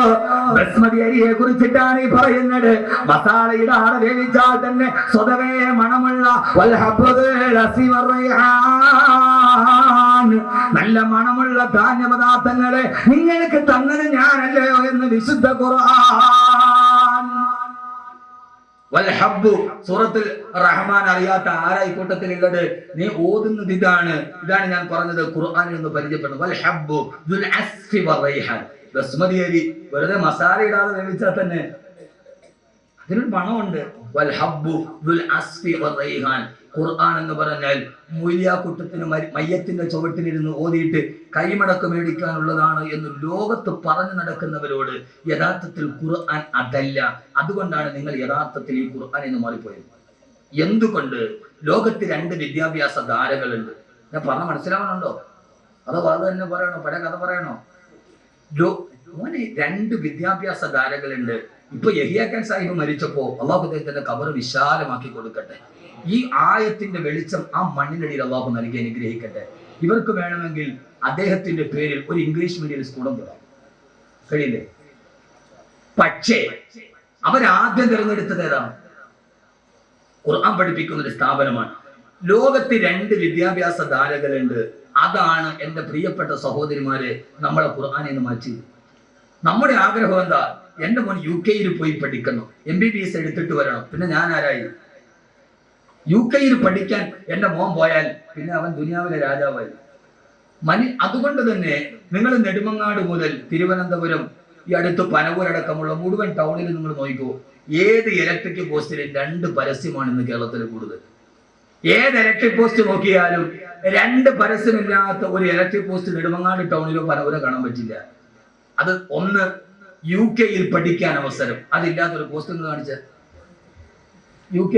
ബസ്മതി അരിയെ കുറിച്ചിട്ടാണ് ഈ പറയുന്നത്. മസാല ഇടാതെ വേവിച്ചാൽ തന്നെ സ്വതവേ മണമുള്ള വൽ ഹബ്ബു ബിൽ അസ്ഫി വറൈഹാൻ, നല്ല മണമുള്ള ധാന്യപദാർത്ഥങ്ങളെ നിങ്ങൾക്ക് തന്നത് ഞാനല്ലയോ എന്ന് വിശുദ്ധ ഖുർആൻ. വൽഹബ്ബു സൂറത്തുൽ റഹ്മാൻ അറിയാത്ത ആരായി കൂട്ടത്തിലുള്ളത്? നീ ഓതുന്നത് ഇതാണ് ഞാൻ പറഞ്ഞത്. ഖുർആനിൽ നിന്ന് പരിചയപ്പെടുന്നു. വൽഹബ്ബു ദുൽ അസ്ഫി വറൈഹാൻ, ബസ്മതി അരി വെറുതെ മസാല ഇടാതെ വേവിച്ചാൽ തന്നെ അതിനൊരു മണമുണ്ട്. വൽഹബ്ബു ദുൽ അസ്ഫി വറൈഹാൻ. ഖുർആൻ എന്ന് പറഞ്ഞാൽ മൂല്യാക്കുട്ടത്തിന് മയ്യത്തിന്റെ ചുവട്ടിലിരുന്ന് ഓതിയിട്ട് കൈമടക്ക് മേടിക്കാനുള്ളതാണ് എന്ന് ലോകത്ത് പറഞ്ഞു നടക്കുന്നവരോട് യഥാർത്ഥത്തിൽ ഖുർആൻ അതല്ല. അതുകൊണ്ടാണ് നിങ്ങൾ യഥാർത്ഥത്തിൽ ഈ ഖുർആൻ എന്ന് മാറിപ്പോയത്. എന്തുകൊണ്ട്? ലോകത്ത് 2 വിദ്യാഭ്യാസ ധാരകളുണ്ട്. ഞാൻ പറഞ്ഞ മനസ്സിലാവണുണ്ടോ? അതോ അത് തന്നെ പറയണോ? പഴയ കഥ പറയണോ? മോനെ 2 വിദ്യാഭ്യാസ ധാരകളുണ്ട്. ഇപ്പൊ യഹിയാ ഖാൻ സാഹിബ് മരിച്ചപ്പോ അള്ളാഹു അദ്ദേഹത്തിന്റെ ഖബർ വിശാലമാക്കി കൊടുക്കട്ടെ. ഈ ആയത്തിന്റെ വെളിച്ചം ആ മണ്ണിനടിയിൽ അള്ളാഹു നൽകി അനുഗ്രഹിക്കട്ടെ. ഇവർക്ക് വേണമെങ്കിൽ അദ്ദേഹത്തിന്റെ പേരിൽ ഒരു ഇംഗ്ലീഷ് മീഡിയം സ്കൂളും തുടങ്ങാം, കഴിയില്ലേ? പക്ഷേ അവരാദ്യം തിരഞ്ഞെടുത്തത് ഏതാണ്? ഖുർആൻ പഠിപ്പിക്കുന്ന ഒരു സ്ഥാപനമാണ്. ലോകത്ത് 2 വിദ്യാഭ്യാസ ധാരകളുണ്ട്. അതാണ് എന്റെ പ്രിയപ്പെട്ട സഹോദരിമാരെ നമ്മളെ ഖുർആനിൽ നിന്ന് മാറ്റി. നമ്മുടെ ആഗ്രഹം എന്താ? എന്റെ മോൻ UK പോയി പഠിക്കണം, MBBS എടുത്തിട്ട് വരണം. പിന്നെ ഞാൻ ആരായി? UK പഠിക്കാൻ എന്റെ മോൻ പോയാൽ പിന്നെ അവൻ ദുനിയാവിലെ രാജാവായി. അതുകൊണ്ട് തന്നെ നിങ്ങൾ നെടുമങ്ങാട് മുതൽ തിരുവനന്തപുരം, ഈ അടുത്ത് പനവൂരടക്കമുള്ള മുഴുവൻ ടൗണിൽ നിങ്ങൾ നോക്കിക്കോ, ഏത് ഇലക്ട്രിക് പോസ്റ്റിലും 2 പരസ്യമാണ് ഇന്ന് കേരളത്തിൽ കൂടുതൽ. ഏത് ഇലക്ട്രിക് പോസ്റ്റ് നോക്കിയാലും 2 പരസ്യമില്ലാത്ത ഒരു ഇലക്ട്രിക് പോസ്റ്റ് നെടുമങ്ങാട് ടൗണിലോ പനവൂരോ കാണാൻ പറ്റില്ല. അത് ഒന്ന് UK പഠിക്കാൻ അവസരം, അതില്ലാത്തൊരു പോസ്റ്റ് എന്ന് കാണിച്ച UK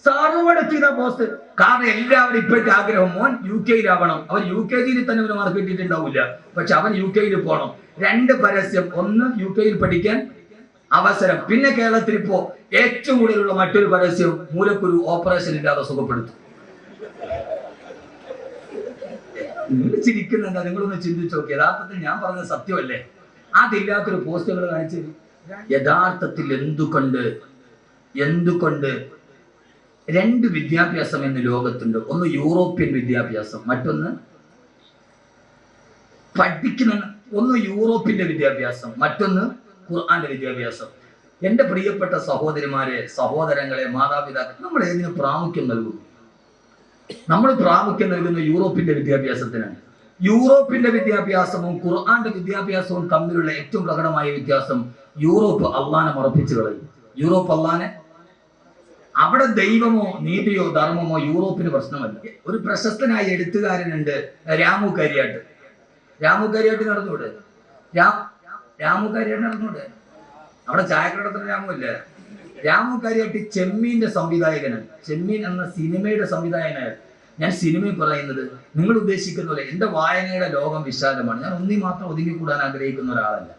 സർവ്വടച്ചിത പോസ്റ്റ്. കാരണം എല്ലാവരും ഇപ്പോഴത്തെ ആഗ്രഹം മോൻ UK അവൻ UKG തന്നെ അവന് മാർക്ക് കിട്ടിയിട്ടുണ്ടാവില്ല, പക്ഷെ അവൻ UK പോകണം. 2 പരസ്യം, ഒന്ന് UK പഠിക്കാൻ അവസരം. പിന്നെ കേരളത്തിൽ ഇപ്പോ ഏറ്റവും കൂടുതലുള്ള മറ്റൊരു പരസ്യം മൂലക്കുരു ഓപ്പറേഷൻ ഇല്ലാതെ സുഖപ്പെടുത്തും. നിങ്ങൾ ചിരിക്കുന്നുണ്ട്, നിങ്ങളൊന്ന് ചിന്തിച്ചു നോക്കി. യഥാർത്ഥത്തിൽ ഞാൻ പറഞ്ഞത് സത്യമല്ലേ? അതില്ലാത്തൊരു പോസ്റ്റുകൾ കാണിച്ചു. യഥാർത്ഥത്തിൽ എന്തുകൊണ്ട് 2 വിദ്യാഭ്യാസം എന്ന് ലോകത്തുണ്ട്. ഒന്ന് യൂറോപ്യൻ വിദ്യാഭ്യാസം, മറ്റൊന്ന് ഒന്ന് യൂറോപ്പിന്റെ വിദ്യാഭ്യാസം, മറ്റൊന്ന് ഖുർആന്റെ വിദ്യാഭ്യാസം. എന്റെ പ്രിയപ്പെട്ട സഹോദരിമാരെ, സഹോദരങ്ങളെ, മാതാപിതാക്കൾ, നമ്മൾ ഏതിന് പ്രാമുഖ്യം നൽകുന്നു? നമ്മൾ പ്രാമുഖ്യം നൽകുന്ന യൂറോപ്പിന്റെ വിദ്യാഭ്യാസത്തിനാണ്. യൂറോപ്പിന്റെ വിദ്യാഭ്യാസവും ഖുർആന്റെ വിദ്യാഭ്യാസവും തമ്മിലുള്ള ഏറ്റവും പ്രകടമായ വ്യത്യാസം, യൂറോപ്പ് അള്ളാനെ മറപ്പിച്ചു കളയും. യൂറോപ്പ് അള്ളാനെ, അവിടെ ദൈവമോ നീതിയോ ധർമ്മമോ യൂറോപ്പിന് പ്രശ്നമല്ല. ഒരു പ്രശസ്തനായ എഴുത്തുകാരനുണ്ട്, രാമു കരിയാട്ട്. നടന്നൂടെ? രാമു കരിയാട്ട് നടന്നൂടെ? അവിടെ ചായക്കടത്തിന് രാമു ഇല്ല. രാമു കരിയാട്ട് ചെമ്മീന്റെ സംവിധായകനാണ്. ചെമ്മീൻ എന്ന സിനിമയുടെ സംവിധായകനാണ്. ഞാൻ സിനിമയിൽ പറയുന്നത് നിങ്ങൾ ഉദ്ദേശിക്കുന്ന പോലെ എന്റെ വായനയുടെ ലോകം വിശാലമാണ്. ഞാൻ ഒന്നി മാത്രം ഒതുങ്ങിക്കൂടാൻ ആഗ്രഹിക്കുന്ന ഒരാളല്ല.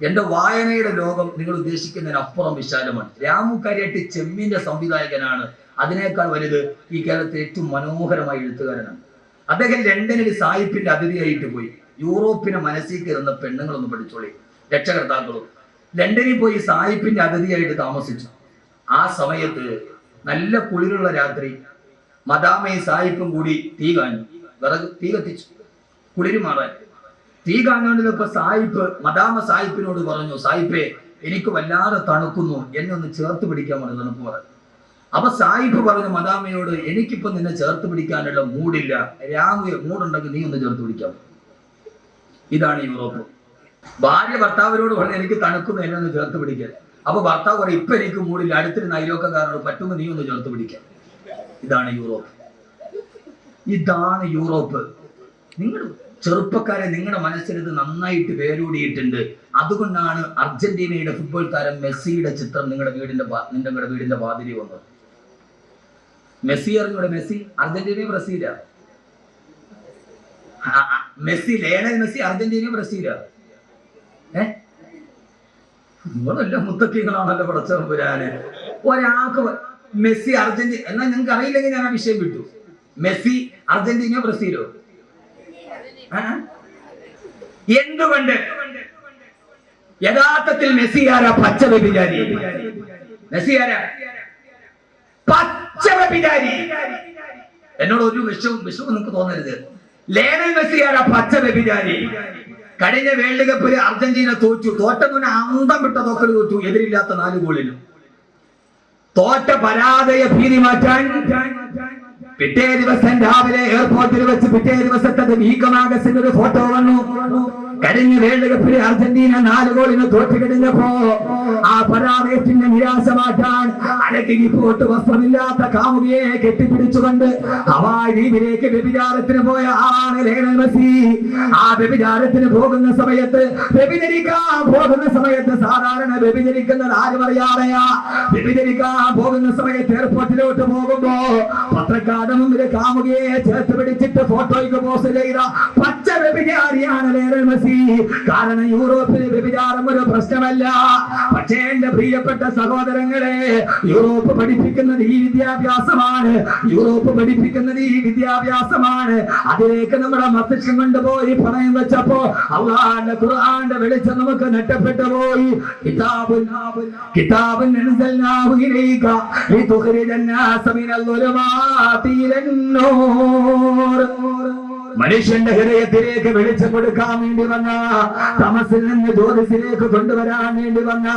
എന്റെ വായനയുടെ ലോകം നിങ്ങൾ ഉദ്ദേശിക്കുന്നതിനപ്പുറം വിശാലമാണ്. രാമു കരിയാട്ട് ചെമ്മീന്റെ സംവിധായകനാണ്. അതിനേക്കാൾ വലുത് ഈ കേരളത്തിലെ ഏറ്റവും മനോഹരമായ എഴുത്തുകാരനാണ്. അദ്ദേഹം ലണ്ടനിൽ സായിപ്പിന്റെ അതിഥിയായിട്ട് പോയി. യൂറോപ്പിനെ മനസ്സിൽ കയറുന്ന പെണ്ണുങ്ങളൊന്ന് പഠിച്ചോളി, രക്ഷകർത്താക്കളും. ലണ്ടനിൽ പോയി സായിപ്പിന്റെ അതിഥിയായിട്ട് താമസിച്ചു. ആ സമയത്ത് നല്ല കുളിരുള്ള രാത്രി മദാമയും സായിപ്പും കൂടി തീ കത്തിച്ചു, കുളിര് മാറാൻ. തീ കാഞ്ഞുകൊണ്ടിരുന്നപ്പോ മദാമ സായിപ്പിനോട് പറഞ്ഞു, സായിപ്പേ എനിക്ക് വല്ലാതെ തണുക്കുന്നു, എന്നെ ഒന്ന് ചേർത്ത് പിടിക്കാൻ പറഞ്ഞു, തണുപ്പ് പറഞ്ഞു. അപ്പൊ സായിപ്പ് പറഞ്ഞു മദാമയോട്, എനിക്കിപ്പോ നിന്നെ ചേർത്ത് പിടിക്കാനുള്ള മൂടില്ല, മൂടുണ്ടെങ്കിൽ നീ ഒന്ന് ചേർത്ത് പിടിക്കാം. ഇതാണ് യൂറോപ്പ്. ഭാര്യ ഭർത്താവിനോട് പറഞ്ഞു എനിക്ക് തണുക്കുന്നു, എന്നെ ഒന്ന് ചേർത്ത് പിടിക്കാൻ. അപ്പൊ ഭർത്താവ് പറയും ഇപ്പൊ എനിക്ക് മൂടില്ല, അടുത്തൊരു അയലോക്കക്കാരനോട് പറ്റുമ്പോൾ നീ ഒന്ന് ചേർത്ത് പിടിക്കാം. ഇതാണ് യൂറോപ്പ്. നിങ്ങൾ ചെറുപ്പക്കാരെ, നിങ്ങളുടെ മനസ്സിൽ ഇത് നന്നായിട്ട് വേരൂടിയിട്ടുണ്ട്. അതുകൊണ്ടാണ് അർജന്റീനയുടെ ഫുട്ബോൾ താരം മെസ്സിയുടെ ചിത്രം നിങ്ങളുടെ വീടിന്റെ വാതിലി വന്നത്. മെസ്സി അറിഞ്ഞൂടെ? മെസ്സി അർജന്റീനയും ബ്രസീലാ. മെസ്സി, ലയണൽ മെസ്സി അർജന്റീനയും ബ്രസീലാ. നിങ്ങളെല്ലാം മുത്തക്കികളാണല്ലോ പടച്ചവരാന്. ഒരാൾക്ക് മെസ്സി അർജന്റീന എന്നാൽ നിങ്ങൾക്ക് അറിയില്ലെങ്കിൽ ഞാൻ ആ വിഷയം വിട്ടു. മെസ്സി അർജന്റീനയോ ബ്രസീലോ? എന്തുകൊണ്ട്? യഥാർത്ഥത്തിൽ മെസ്സി ആരാ? പച്ച വ്യഭിചാരി. മെസ്സി ആരാ? പച്ച വ്യഭിചാരി. എന്നോട് ഒരു വിഷവും നിങ്ങൾക്ക് തോന്നരുത്. ലയണൽ മെസ്സി ആരാ? പച്ച വ്യഭിചാരി. കഴിഞ്ഞ വേൾഡ് കപ്പിൽ അർജന്റീന തോറ്റതിന് അന്തം വിട്ട തോക്കൽ തോറ്റു, എതിരില്ലാത്ത 4 ഗോളിനും. തോറ്റ പരാജയ ഭീതി മാറ്റാൻ പിറ്റേ ദിവസം രാവിലെ എയർപോർട്ടിൽ വെച്ച് പിറ്റേ ദിവസത്തെ വീക്കമാഗസിന്റെ ഒരു ഫോട്ടോ വന്നു. കഴിഞ്ഞ വേൾഡ് കപ്പിൽ അർജന്റീന 4 ഗോളിന് തോറ്റു കഴിഞ്ഞപ്പോ ആ പരാജയത്തിന്റെ നിരാശ മാറ്റാൻ അലക്കി പോട്ട് വസ്ത്രമില്ലാത്ത കാമുകിയെ കെട്ടിപ്പിടിച്ചുകൊണ്ട് ഹവായ് ദ്വീപിലേക്ക് വ്യഭിചാരത്തിന് പോയ ആളാണ് ലയണൽ മെസ്സി. ആ വ്യഭിചാരത്തിന് പോകുന്ന സമയത്ത്, വ്യഭിചരിക്കാൻ പോകുന്ന സമയത്ത്, സാധാരണ വ്യഭിചരിക്കുന്നത് ആരും അറിയാതെയാ. വ്യഭിചരിക്കാൻ പോകുന്ന സമയത്ത് എയർപോർട്ടിലോട്ട് പോകുമ്പോ പത്രക്കാരുടെ മുമ്പിൽ കാമുകിയെ ചേർത്ത് പിടിച്ചിട്ട് ഫോട്ടോയ്ക്ക് പോസ്റ്റ് ചെയ്ത പച്ച വ്യഭിചാരിയാണ് ലയണൽ മെസ്സി. കാരണം യൂറോപ്പിൽ വ്യഭിചാരം ഒരു പ്രശ്നമല്ല. പക്ഷേ എന്റെ പ്രിയപ്പെട്ട സഹോദരങ്ങളെ, യൂറോപ്പ് പഠിപ്പിക്കുന്നത് ഈ വിദ്യാഭ്യാസമാണ്. യൂറോപ്പ് പഠിപ്പിക്കുന്നത് ഈ വിദ്യാഭ്യാസമാണ്. അതിലേക്ക് നമ്മുടെ മസ്തിഷ്കം കൊണ്ടുപോയി പണയം വെച്ചപ്പോ അല്ലാഹുവിന്റെ ഖുർആന്റെ വെളിച്ചം നമുക്ക് നഷ്ടപ്പെട്ടു പോയി. കിതാബുൻ അൻസൽനാഹു ഇലൈക ലിതുഖ്രിജൻ നാസ മിനൽ ളുലുമാതി ഇലൻ നൂർ. മനുഷ്യന്റെ ഹൃദയത്തിലേക്ക് വെളിച്ചം കൊടുക്കാൻ വേണ്ടി വന്ന, തമസിൽ നിന്ന് ജ്യോതിസിലേക്ക് കൊണ്ടുവരാൻ വേണ്ടി വന്ന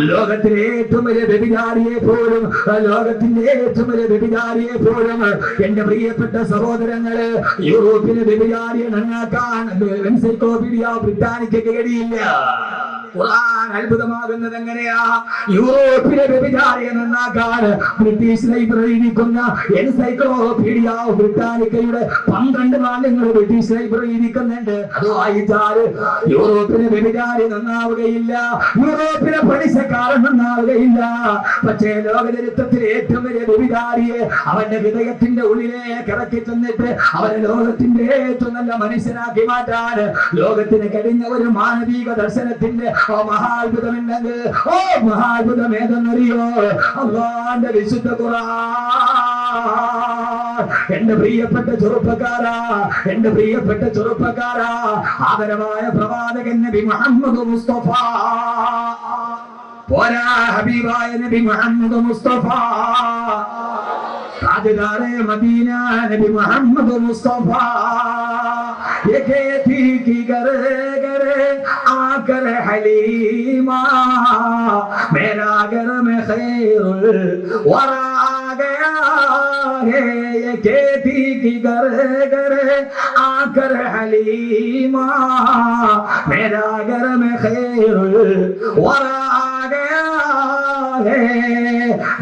ലോകത്തിലെ ഏറ്റവും വലിയ വ്യഭിചാരിയെ പോലും, ലോകത്തിന്റെ ഏറ്റവും വലിയ വ്യഭിചാരിയെ പോലും എന്റെ പ്രിയപ്പെട്ട സഹോദരങ്ങള്, യൂറോപ്പിലെ വ്യഭിചാരിയെ നന്നാക്കാൻ എൻസൈക്ലോപീഡിയ ബ്രിട്ടാനിക്കയ്ക്ക് കഴിയില്ല. ഖുർആൻ അത്ഭുതമാകുന്നത് എങ്ങനെയാ? യൂറോപ്പിലെ വ്യഭിചാരിയെ നന്നാക്കാൻ ബ്രിട്ടീഷ് ലൈബ്രറി ഇരിക്കുന്ന എൻസൈക്ലോപീഡിയ ബ്രിട്ടാനിക്കയുടെ 12 വാല്യങ്ങൾ ബ്രിട്ടീഷ് ലൈബ്രറി ഇരിക്കുന്നുണ്ട്. അത് വായിച്ചാല് യൂറോപ്പിലെ വ്യഭിചാരി നന്നാവുകയില്ല, യൂറോപ്പിലെ പലിശക്കാരൻ നന്നാവുകയില്ല. പക്ഷേ ലോകചരിത്രത്തിലെ ഏറ്റവും വലിയ വ്യഭിചാരിയെ അവന്റെ ഹൃദയത്തിന്റെ ഉള്ളിലേക്ക് ഇറക്കി ചെന്നിട്ട് അവനെ ലോകത്തിന്റെ ഏറ്റവും നല്ല മനുഷ്യനാക്കി മാറ്റാൻ ലോകത്തിന് കഴിഞ്ഞ ഒരു മാനവിക ദർശനത്തിന്റെ മഹാത്ഭുതമുണ്ടെങ്കിൽ മഹാത്ഭുതം ഏതെന്നറിയോ? അല്ലാഹുവിന്റെ വിശുദ്ധ ഖുർആൻ. എന്റെ പ്രിയപ്പെട്ട ചെറുപ്പക്കാരാ, എന്റെ പ്രിയപ്പെട്ട ചെറുപ്പക്കാരാ, ആദരവായ പ്രവാചകൻ നബി മുഹമ്മദ് മുസ്തഫ, പോരാ ഹബീബായ നബി മുഹമ്മദ് മുസ്തഫ, താജ്ദാരെ മദീന നബി മുഹമ്മദ് മുസ്തഫ, ये खेती की गरे गरे आकर हलीमा, मेरा घर में खैरुल वरा गया है. ये खेती की गरे गरे आकर हलीमा, मेरा घर में खैरुल वरा गया है.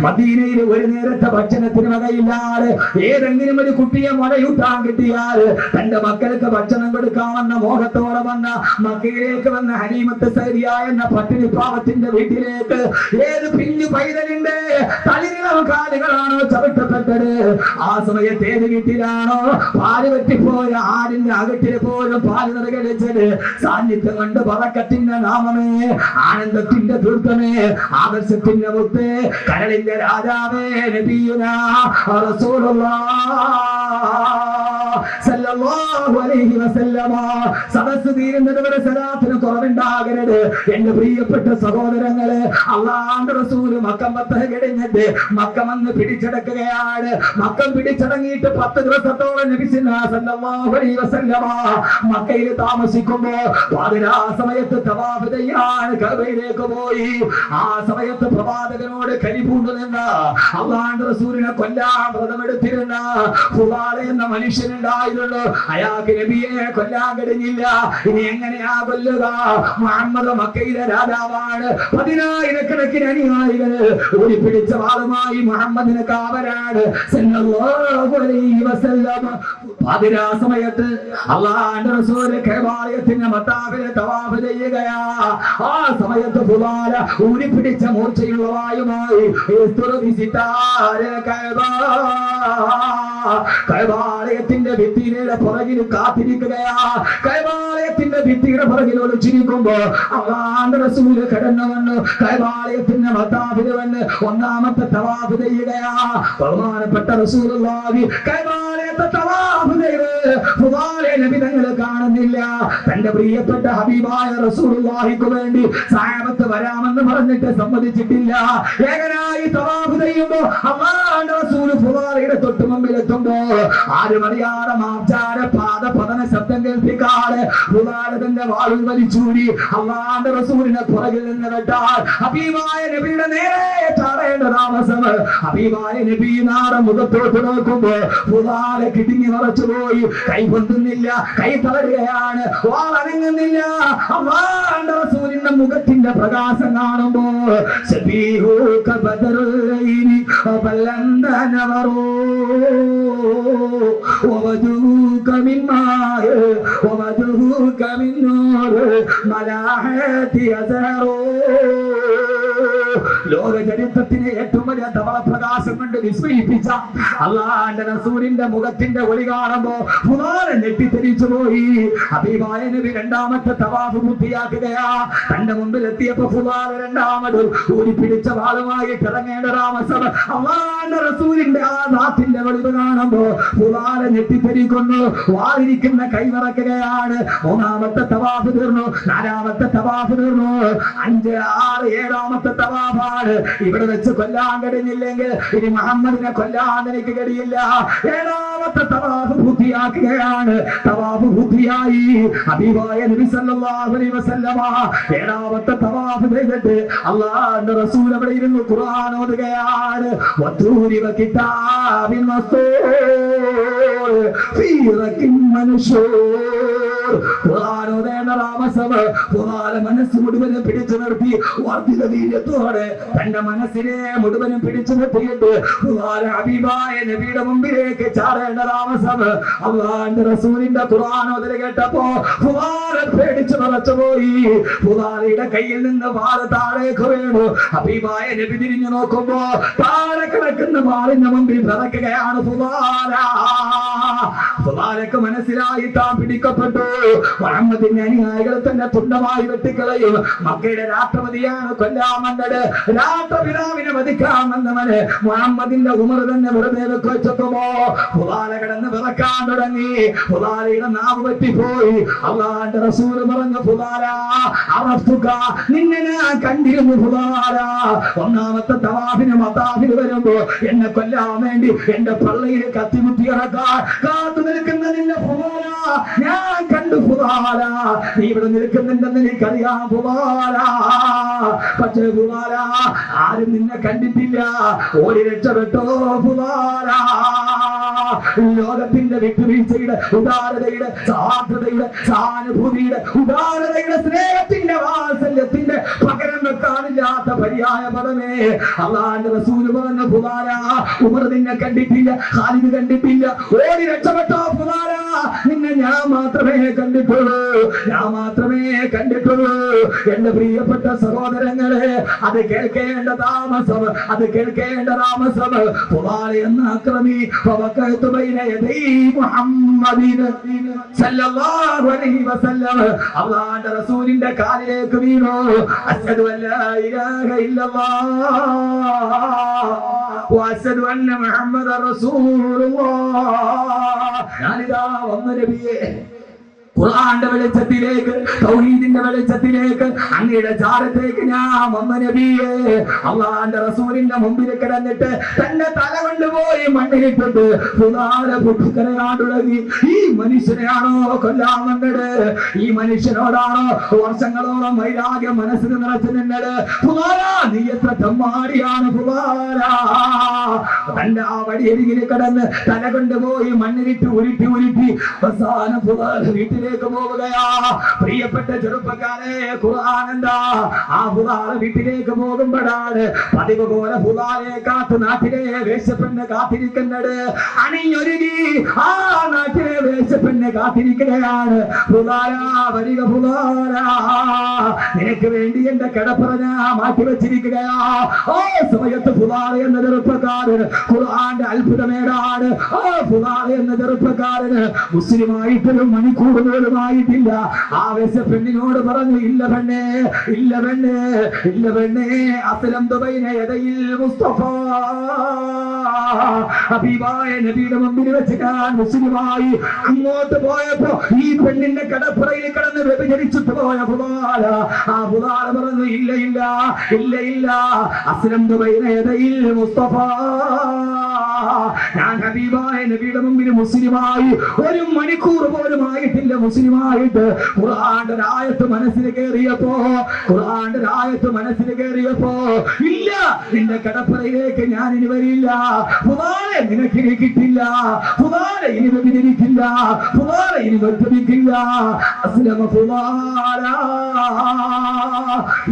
മദീനയിൽ ഒരു നേരത്തെ ഭക്ഷണത്തിന് വകയില്ലാതെ ഏതെങ്കിലും ഒരു കുട്ടിയെ മുലയൂട്ടാൻ കിട്ടിയാൽ തന്റെ മക്കൾക്ക് ഭക്ഷണം കൊടുക്കാമെന്ന മോഹത്തോടെ വന്ന മക്കയിലേക്ക് വന്ന ഹലീമത്ത് സരിയ എന്ന പട്ടിണി പാവത്തിന്റെ വീട്ടിലേക്ക് ഏത് പിഞ്ഞു പൈതലിന്റെ തളിരിളം കാലുകളാണോ ചവിട്ടപ്പെട്ടത്? ആ സമയത്ത് ഏത് വീട്ടിലാണോ പാല് പറ്റിപ്പോയ ആടിന്റെ അകട്ടില് പോലും പാല് നിറകടിച്ചത്? സാന്നിധ്യം കൊണ്ട് പറക്കത്തിന്റെ നാമമേ, ആനന്ദത്തിന്റെ ദുർഗമേ, ആദർശത്തിന്റെ മുത്ത്, കരളിന്റെ രാജാവേ, നബിയുനാ റസൂലുള്ളാഹ് സല്ലല്ലാഹു അലൈഹി വസല്ലമ. സദസ്സ് തീരുന്നത് വരെ സലാത്തിന് കുറവുണ്ടാകരുത്. എന്റെ പ്രിയപ്പെട്ട സഹോദരങ്ങളെ, അല്ലാഹുവിന്റെ റസൂൽ മക്കം ഫത്ഹ് കഴിഞ്ഞിട്ട് മക്കം വന്ന് പിടിച്ചടക്കുകയാണ്. മക്കം പിടിച്ചടങ്ങിയിട്ട് 10 ദിവസത്തോളം നബി സല്ലല്ലാഹു അലൈഹി വസല്ലമ മക്കയിൽ താമസിക്കുമ്പോ പാതിരാ സമയത്ത് തവാഫ് ചെയ്യാൻ കഅബയിലേക്ക് പോയി. ആ സമയത്ത് പ്രവാചകൻ പ്രവാചകനോട് കരിപൂണ്ടു നിന്ന അള്ളാഹുവിന്റെ റസൂലിനെ കൊല്ലാൻ വ്രതമെടുത്തിരുന്ന ഫുലാല എന്ന മനുഷ്യനുണ്ടായിരുന്നു. അയാൾക്ക് നബിയെ കൊല്ലാൻ കഴിഞ്ഞില്ല. ഇനി എങ്ങനെയാ കൊല്ലുക? മുഹമ്മദ് മക്കയിലെ രാജാവാണ്. 10,000-കണക്കിന് അനുയായികൾ ഓടിപ്പിടിച്ച വാളുമായി മുഹമ്മദിന് കാവലാണ്. സല്ലല്ലാഹു അലൈഹി വസല്ലം പാതിരാ സമയത്ത് അള്ളാഹുവിന്റെ റസൂൽ കഅബാലയത്തിന്റെ മത്താഫിലെ തവാഫ് ചെയ്യുകയാ. ആ സമയത്ത് ഫുലാല ഊരിപ്പിടിച്ച മൂർച്ചയുള്ള വായുമായി കഅബാലയത്തിന്റെ ഭിത്തിയുടെ പുറകിൽ കാത്തിരിക്കുകയാ. കഅബാലയത്തിന്റെ ഭിത്തിയുടെ പുറകിൽ ഒളിച്ചിരിക്കുമ്പോ അള്ളാഹുവിന്റെ റസൂൽ കടന്നു വന്നു കഅബാലയത്തിന്റെ മത്താഫിൽ വന്ന് ഒന്നാമത്തെ തവാഫ് ചെയ്യുകയാ. ബഹുമാനപ്പെട്ട റസൂലുള്ളാഹി കഅബാലയത്തെ തവാഫ് ചെയ്ത് ഫുലാലെ നബി തങ്ങൾ കാണുന്നില്ല. തന്റെ പ്രിയപ്പെട്ട ഹബീബായ റസൂലുള്ളാഹിക്ക് വേണ്ടി സഹാബത്ത് വരാമെന്ന് പറഞ്ഞിട്ട് സമ്മതിച്ചിട്ടില്ല. ഏകനായി തവാഫ് ചെയ്യുമ്പോ അല്ലാഹുവിന്റെ റസൂൽ ഫുലാലയുടെ തൊട്ട് മുമ്പിൽ എത്തുമ്പോ ആരും അറിയാതെ മാർജാര പാദ പതന ശബ്ദം കേൾപ്പിക്കാതെ ഫുലാല തന്റെ വാളിൽ വലിച്ചൂരി അല്ലാഹുവിന്റെ റസൂലിനെ പുറകിൽ നിന്ന് വെട്ടാൻ ഹബീബായ നബിയുടെ നേരെ ചാടേണ്ട താമസം. ഹബീബായ നബി നാടെ മുഖത്തോട്ട് നോക്കുമ്പോ ഫുലാല കിടുങ്ങി മറച്ചു പോയി. കൈ പൊന്തുന്നില്ല, കൈ തളരുകയാണ്, വാളനങ്ങുന്നില്ല. അല്ലാഹുവിന്റെ റസൂലിന്റെ മുഖത്തിന്റെ പ്രകാശം കാണുമ്പോ സബീഹുക ബദറുലൈനി ബലന്തനവറൂ വവജൂക മിൻ മായ വവജൂക മിൻ നൂർ മലാഹതി അസറൂ. ലോക ചരിത്രത്തിലെ ഏറ്റവും വലിയ ധവളപ്രകാശം കൊണ്ട് വിസ്മയിപ്പിച്ച അല്ലാഹുവിന്റെ റസൂലിന്റെ മുഖത്തിന്റെ ഒളി കാണുമ്പോ ഫുലാല ഞെട്ടിത്തെറിച്ചു പോയി. ഹബീബായ നബി രണ്ടാമത്തെ തവാഫ് പൂർത്തിയാക്കുകയാ. തന്റെ മുമ്പിൽ എത്തിയപ്പോ ഫുലാല രണ്ടാമത് ഊരിപ്പിടിച്ച വാളുമായി ഇറങ്ങേണ്ട താമസം. അല്ലാഹുവിന്റെ റസൂലിന്റെ ആ നാട്ടിന്റെ വെളിവ് കാണുമ്പോ ഫുലാല ഞെട്ടിത്തെറിക്കുന്നു. വാളിരിക്കുന്ന കൈമറക്കുകയാണ്. മൂന്നാമത്തെ തവാഫ് തീർന്നു, നാലാമത്തെ തവാഫ് തീർന്നു, 5, 6, 7ാമത്തെ തവാഫാണ്. ഇവിടെ വെച്ച് കൊല്ലാൻ കഴിഞ്ഞില്ലെങ്കിൽ ഇനി മുഹമ്മദിനെ കൊല്ലാൻ എനിക്ക് കഴിയില്ല. 7ാമത്തെ തവാഫ് പൂർത്തിയാക്കുകയാണ്. തവാഫ് പൂർത്തിയായി. ഹബീബായ നബി സല്ലല്ലാഹു അലൈഹി വസല്ലമ 7ാമത്തെ തവാഫ് ചെയ്തിട്ട് അല്ലാഹുവിന്റെ റസൂൽ അവിടെ ഇരുന്ന് ഖുർആൻ ഓതുകയാണ്. വതൂരി വകിതാബിൻ മസ്തൂർ ഫീ റക്കിൻ മൻശൂർ. ഖുർആൻ ഓതേണ്ട താമസം ഖുർആൻ മനസ്സ് മുഴുവനും പിടിച്ചു നിർത്തി വർദ്ധിത വീര്യത്തോടെ തന്റെ മനസ്സിനെ മുഴുവനും പിടിച്ചു നിർത്തിയിട്ട് ഖുർആൻ ഹബീബായ നബിയുടെ മുമ്പിലേക്ക് ചാടേണ്ട താമസം. അല്ലാഹുവിന്റെ റസൂലിന്റെ ഖുർആൻ ഓതൽ കേട്ടപ്പോ ഖുർആൻ പേടിച്ചു മറച്ചുപോയി. ഖുർആനിന്റെ കയ്യിൽ നിന്ന് വാൾ താഴേക്ക് വീണു. ഹബീബായ നബി തിരിഞ്ഞു നോക്കുമ്പോ താഴെ കിടക്കുന്ന വാളിന്റെ മുമ്പിൽ പിറക്കുകയാണ് ഖുർആൻ. ഖുർആനക്ക് മനസ്സിലായി താൻ പിടിക്കപ്പെട്ടു. മുഹമ്മദിന്റെ അനുയായികളെ തന്നെ തുണ്ടമായി വെട്ടിക്കളയും. മക്കയുടെ രാഷ്ട്രപതിയാണ് കൊല്ലാൻ വന്നത്. രാഷ്ട്രപിതാവിനെ വധിക്കാൻ വന്നവന് മുഹമ്മദിന്റെ ഉമർ തന്നെ വെറുതെ വെച്ചെത്തുമോ ഫുലാല കിടന്ന് വിറക്കാൻ തുടങ്ങി. ഫുലാലയുടെ നാവ് പറ്റിപ്പോയി. അല്ലാഹുവിന്റെ റസൂൽ പറഞ്ഞു, ഫുലാല അറഫ്തുക, നിന്നെ ഞാൻ കണ്ടിരുന്നു ഫുലാല. ഒന്നാമത്തെ തവാഫിന് മത്താഫിൽ വരുമ്പോ എന്നെ കൊല്ലാൻ വേണ്ടി എന്റെ പള്ളിയിൽ കത്തിമുട്ടി ഇറക്കാൻ കാത്തു നിൽക്കുന്ന നിന്നെ ഫുലാല ഞാൻ കണ്ടു ഫുലാല. നീ ഇവിടെ നിൽക്കുന്നുണ്ടെന്ന് എനിക്കറിയാം ഫുലാല. പക്ഷേ ഫുലാല ആരും നിന്നെ കണ്ടിട്ടില്ല. ഓടി രക്ഷപ്പെട്ടോ ഫുലാല. ലോകത്തിന്റെ വിട്ടുവീഴ്ചയുടെ ഉദാരതയുടെ സാധ്യതയുടെ സഹാനുഭൂതിയുടെ ഉദാരതയുടെ സ്നേഹത്തിന്റെ വാത്സല്യത്തിന്റെ പകരം വെക്കാനില്ലാത്ത പര്യായ പദമേ അല്ലാഹുവിന്റെ റസൂൽ പറഞ്ഞ ഫുലാല, ഉമർ നിന്നെ കണ്ടിട്ടില്ല, ഖാലിദ് കണ്ടിട്ടില്ല. ഓടി രക്ഷപ്പെട്ടോ ഫുലാല. നിന്നെ ഞാൻ മാത്രമേ കണ്ടിട്ടുള്ളൂ, ഞാൻ മാത്രമേ കണ്ടിട്ടുള്ളൂ. എന്റെ പ്രിയപ്പെട്ട സഹോദരങ്ങളെ, അത് കേൾക്കേണ്ട താമസം, അത് കേൾക്കേണ്ട താമസം. ഫുലാല എന്ന അക്രമി അല്ലാഹുവിന്റെ റസൂലിന്റെ കാലിലേക്ക് വീണു. അശ്ഹദു അല്ലാ ഇലാഹ ഇല്ലല്ലാഹ് വഅശ്ഹദു അന്ന മുഹമ്മദർ റസൂലുള്ളാഹ്. ഞാനിതാ വന്നു നബിയേ, ഖുർആന്റെ വെളിച്ചത്തിലേക്ക്, തൗഹീദിന്റെ വെളിച്ചത്തിലേക്ക്, അങ്ങയുടെ ചാരത്തേക്ക് ഞാൻ വന്ന നബിയേ. അള്ളാന്റെ റസൂലിന്റെ മുമ്പിൽ കിടന്നിട്ട് തന്റെ തല കൊണ്ടുപോയി മണ്ണിലിട്ടിട്ട് പൊട്ടിക്കരയാൻ തുടങ്ങി. ഈ മനുഷ്യനെയാണോ കൊല്ലാൻ വന്നത്? ഈ മനുഷ്യനോടാണോ വർഷങ്ങളോളം വൈരാഗ്യം മനസ്സിൽ നിറച്ചു നിന്നത്? നീ എത്ര തെമ്മാടിയാണ് പുകാരാ. തന്റെ ആ വടിയരികിൽ കിടന്ന് തല കൊണ്ടുപോയി മണ്ണിലിട്ട് ഉരുട്ടി ഉരുട്ടി അവസാനം വീട്ടിലേക്ക് പോവുകയാ. പ്രിയപ്പെട്ട ചെറുപ്പക്കാരെ, ഖുർആൻ എന്താ? ആ ഫുദാല വീട്ടിലേക്ക് പോകുമ്പോഴാണ് പതിവ് പോലെ ഫുദാലെ കാത്ത് നാട്ടിലെ വേശ്യപ്പെണ്ണ് കാത്തിരിക്കുന്നത്. അണിഞ്ഞൊരുങ്ങി ആ നാട്ടിലെ വേശ്യപ്പെണ്ണ് കാത്തിരിക്കുകയാണ്. ഫുദാല വരിക, ഫുദാല നിനക്ക് വേണ്ടി എന്റെ കിടപ്പറ ഞാൻ മാറ്റി വെച്ചിരിക്കുകയാ. ആ സമയത്ത് ഫുദാല എന്ന ചെറുപ്പക്കാരൻ ഖുർആന്റെ അത്ഭുതമേടാണ്. ആ ഫുദാല എന്ന ചെറുപ്പക്കാരന് മുസ്ലിമായിട്ടൊരു മണിക്കൂർ പോലുമായിട്ടില്ല. ആ വേശ്യപ്പെണ്ണിനോട് പറഞ്ഞു, ഇല്ല പെണ്ണേ, ഇല്ല പെണ്ണേ, ഇല്ല പെണ്ണേ, അസ്ലം ദുബൈന യദയിൽ മുസ്തഫ. ഹബീബായ നബിയുടെ മുമ്പിൽ വെച്ച് ഞാൻ മുസ്ലിമായി. അങ്ങോട്ട് പോയപ്പോ ഈ പെണ്ണിന്റെ കടപ്പുറയിൽ കിടന്ന് വ്യഭിചരിച്ചിട്ട് പോയ ഫുദാല, ആ ഫുദാല പറഞ്ഞു, ഇല്ല ഇല്ല ഇല്ല ഇല്ല, അസ്ലം ദുബൈന യദയിൽ മുസ്തഫ. ഞാൻ ഹബീബായ നബിയുടെ മുമ്പിൽ മുസ്ലിമായി. ഒരു മണിക്കൂർ പോലും ആയിട്ടില്ല മുസ്ലിമായിട്ട്. ഖുർആന്റെ ആയത്ത് മനസ്സിൽ കയറിയപ്പോ, ഖുർആന്റെ ആയത്ത് മനസ്സിൽ കയറിയപ്പോ, ഇല്ല, നിന്റെ കടപ്പറയിലേക്ക് ഞാൻ ഇനി വരില്ല. ഫുദാലെ നിനക്ക് ഇനി കിട്ടില്ല. ഫുദാലെ ഇനി വ്യഭിചരിക്കില്ല. ഫുദാലെ ഇനി വ്യഭിചരിക്കില്ല. അസ്ലമ ഫുദാല.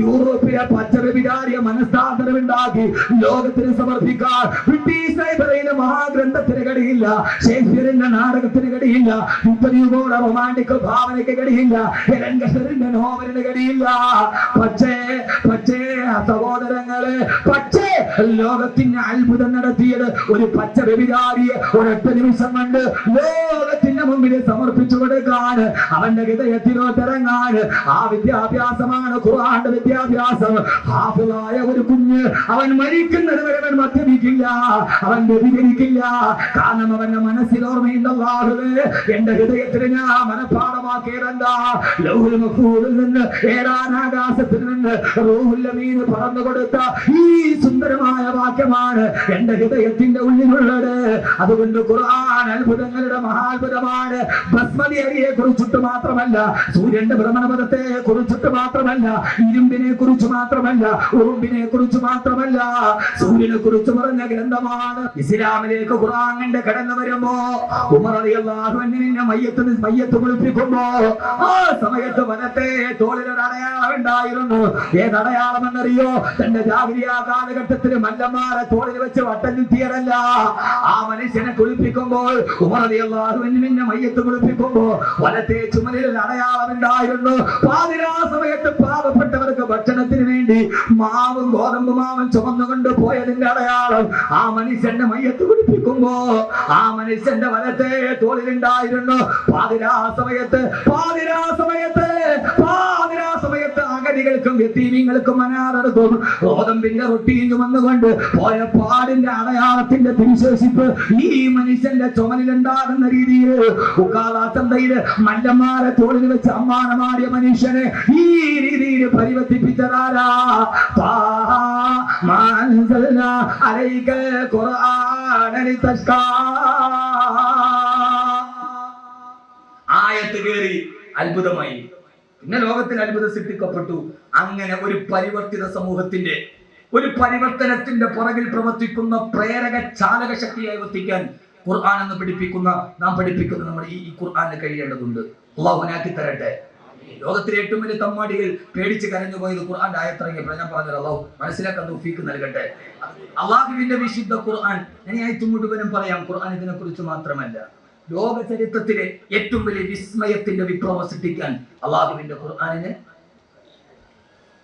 യൂറോപ്പിലെ പച്ചവ്യഭിചാരിയ മനസ്സാന്തരമുണ്ടാക്കി ലോകത്തിന് സമർപ്പിക്കാൻ ബ്രിട്ടീഷ് ലൈബ്രറിയിലെ മഹാഗ്രന്ഥത്തിന് കഴിയില്ല. ഷേക്സ്പിയറിന്റെ നാടകത്തിന് കഴിയില്ല. യുദ്ധയുടെ റൊമാന്റിക് ഭാവനയ്ക്ക് കഴിയില്ല. എലൻഗസറിന്റെ നോവലിന് കഴിയില്ല. പക്ഷേ സഹോദരങ്ങളെ, പക്ഷേ ലോകത്തിന് അത്ഭുതം നടത്തിയത് ഒരു പച്ച വ്യഭിചാരിയെ ഒരൊറ്റ നിമിഷം കൊണ്ട് ലോകത്തിന്റെ മുമ്പിൽ സമർപ്പിച്ചു കൊടുക്കാൻ, അവന്റെ ഹൃദയത്തിലോട്ടിറങ്ങാൻ. ആ വിദ്യാഭ്യാസമാണ് ഖുർആന്റെ വിദ്യാഭ്യാസം. ഹാഫിളായ ഒരു കുഞ്ഞ് അവൻ മരിക്കുന്നത് വരെ അവൻ മദ്യപിക്കില്ല, അവൻ വ്യഭിചരിക്കില്ല. കാരണം അവന്റെ മനസ്സിൽ ഓർമ്മയുണ്ടല്ലാഹുവേ, എന്റെ ഹൃദയത്തിൽ ഞാൻ മനഃപാഠമാക്കിയതെന്താ? ലൗഹുൽ മഹ്ഫൂദിൽ നിന്ന് ഏഴാനാകാശത്തിൽ നിന്ന് റൂഹുൽ അമീൻ പറഞ്ഞു കൊടുത്ത ഈ സുന്ദരമായ വാക്യമാണ് എന്റെ ഹൃദയത്തിന്റെ ഉള്ളിലുള്ളത്. അതുകൊണ്ട് ഖുർആൻ അത്ഭുതങ്ങളുടെ മഹാത്ഭുതമാണ്. ബസ്മതി അരിയെ കുറിച്ചിട്ട് മാത്രമല്ല, സൂര്യന്റെ ഭ്രമണപഥത്തെ കുറിച്ചിട്ട് മാത്രമല്ല, ഇരുമ്പിനെ കുറിച്ച് മാത്രമല്ല, ഉറുമ്പിനെ കുറിച്ച് മാത്രമല്ല, സൂര്യനെ കുറിച്ച് പറഞ്ഞ ഗ്രന്ഥമാണ്. ഇസ്ലാമിലേക്ക് ഖുർആനിന്റെ കടന്നു വരുമ്പോ ഉമർ റളിയല്ലാഹു അൻഹുവിനെ മയ്യത്ത് കുളിപ്പിക്കുമ്പോ ആ സമയത്ത് വനത്തെ തോളിലൊരു അടയാളം ഉണ്ടായിരുന്നു. ഏതടയാളം എന്നറിയോ? തന്റെ ജാഹിലിയ്യ കാലഘട്ടത്തിൽ മല്ലന്മാരെ തോളിൽ വെച്ച് വട്ടം ചുറ്റിയതല്ല. ആ മനുഷ്യനെ കുളിപ്പിക്കുമ്പോൾ, ഉമർ റളിയല്ലാഹു അൻഹുവിനെ മയ്യത്ത് കുളിപ്പിക്കുമ്പോ വനത്തെ ചുമലിൽ ഒരു അടയാളം ഉണ്ടായിരുന്നു. പാതിരാ സമയത്ത് പാവപ്പെട്ടവർക്ക് ഭക്ഷണത്തിന് വേണ്ടി മാവും ഗോതമ്പ് മാവും ചുമന്നുകൊണ്ട് പോയതിന്റെ അടയാളം. ആ മനുഷ്യന്റെ മയ്യത്ത് കുളിപ്പിക്കുമ്പോ ആ മനുഷ്യന്റെ വലത്തെ തോളിലുണ്ടായിരുന്നു. പാതിരാ സമയത്ത് അഗതികൾക്കും യതീമീങ്ങൾക്കും അനാഥർക്കും ഗോതമ്പിന്റെ റൊട്ടിയും ചുമന്നുകൊണ്ട് പോയ പാടിന്റെ അടയാളത്തിന്റെ തിരിശേഷിപ്പ് ഈ മനുഷ്യന്റെ ചുമലിലുണ്ടാകുന്ന രീതിയിൽ ഉക്കാളാത്തന്തയില് മല്ലന്മാരെ തോളിൽ വെച്ച് അമ്മാനമാടിയ മനുഷ്യനെ ഈ രീതിയിൽ പരിവർത്തിപ്പിച്ചതാരാ? ആയത്ത് കേറി അത്ഭുതമായി. പിന്നെ ലോകത്തിൽ അത്ഭുതം സൃഷ്ടിക്കപ്പെട്ടു. അങ്ങനെ ഒരു പരിവർത്തിത സമൂഹത്തിന്റെ, ഒരു പരിവർത്തനത്തിന്റെ പുറകിൽ പ്രവർത്തിക്കുന്ന പ്രേരക ചാലക ശക്തിയായി വർത്തിക്കാൻ ഖുർആൻ എന്ന് നാം പഠിപ്പിക്കുന്ന നമ്മുടെ ഈ ഖുർആന് കഴിയേണ്ടതുണ്ട്. അള്ളാഹുനാക്കി തരട്ടെ. ലോകത്തിലെ ഏറ്റവും വലിയ തമ്മാടികൾ പേടിച്ച് കരഞ്ഞു പോയത് ഖുർആന്റെ ആയത്തിറങ്ങിയപ്പോൾ ഞാൻ പറഞ്ഞത് അള്ളാഹു മനസ്സിലാക്കാൻ തൗഫീഖ് നൽകട്ടെ. അള്ളാഹുവിന്റെ വിശുദ്ധ ഖുർആൻ, ഞാൻ ആയത്ത് മുഴുവനും പറയാം. ഖുർആൻ ഇതിനെ കുറിച്ച് മാത്രമല്ല, ലോക ചരിത്രത്തിലെ ഏറ്റവും വലിയ വിസ്മയത്തിന്റെ വിപ്ലവം സൃഷ്ടിക്കാൻ അള്ളാഹുവിന്റെ ഖുർആനിന്.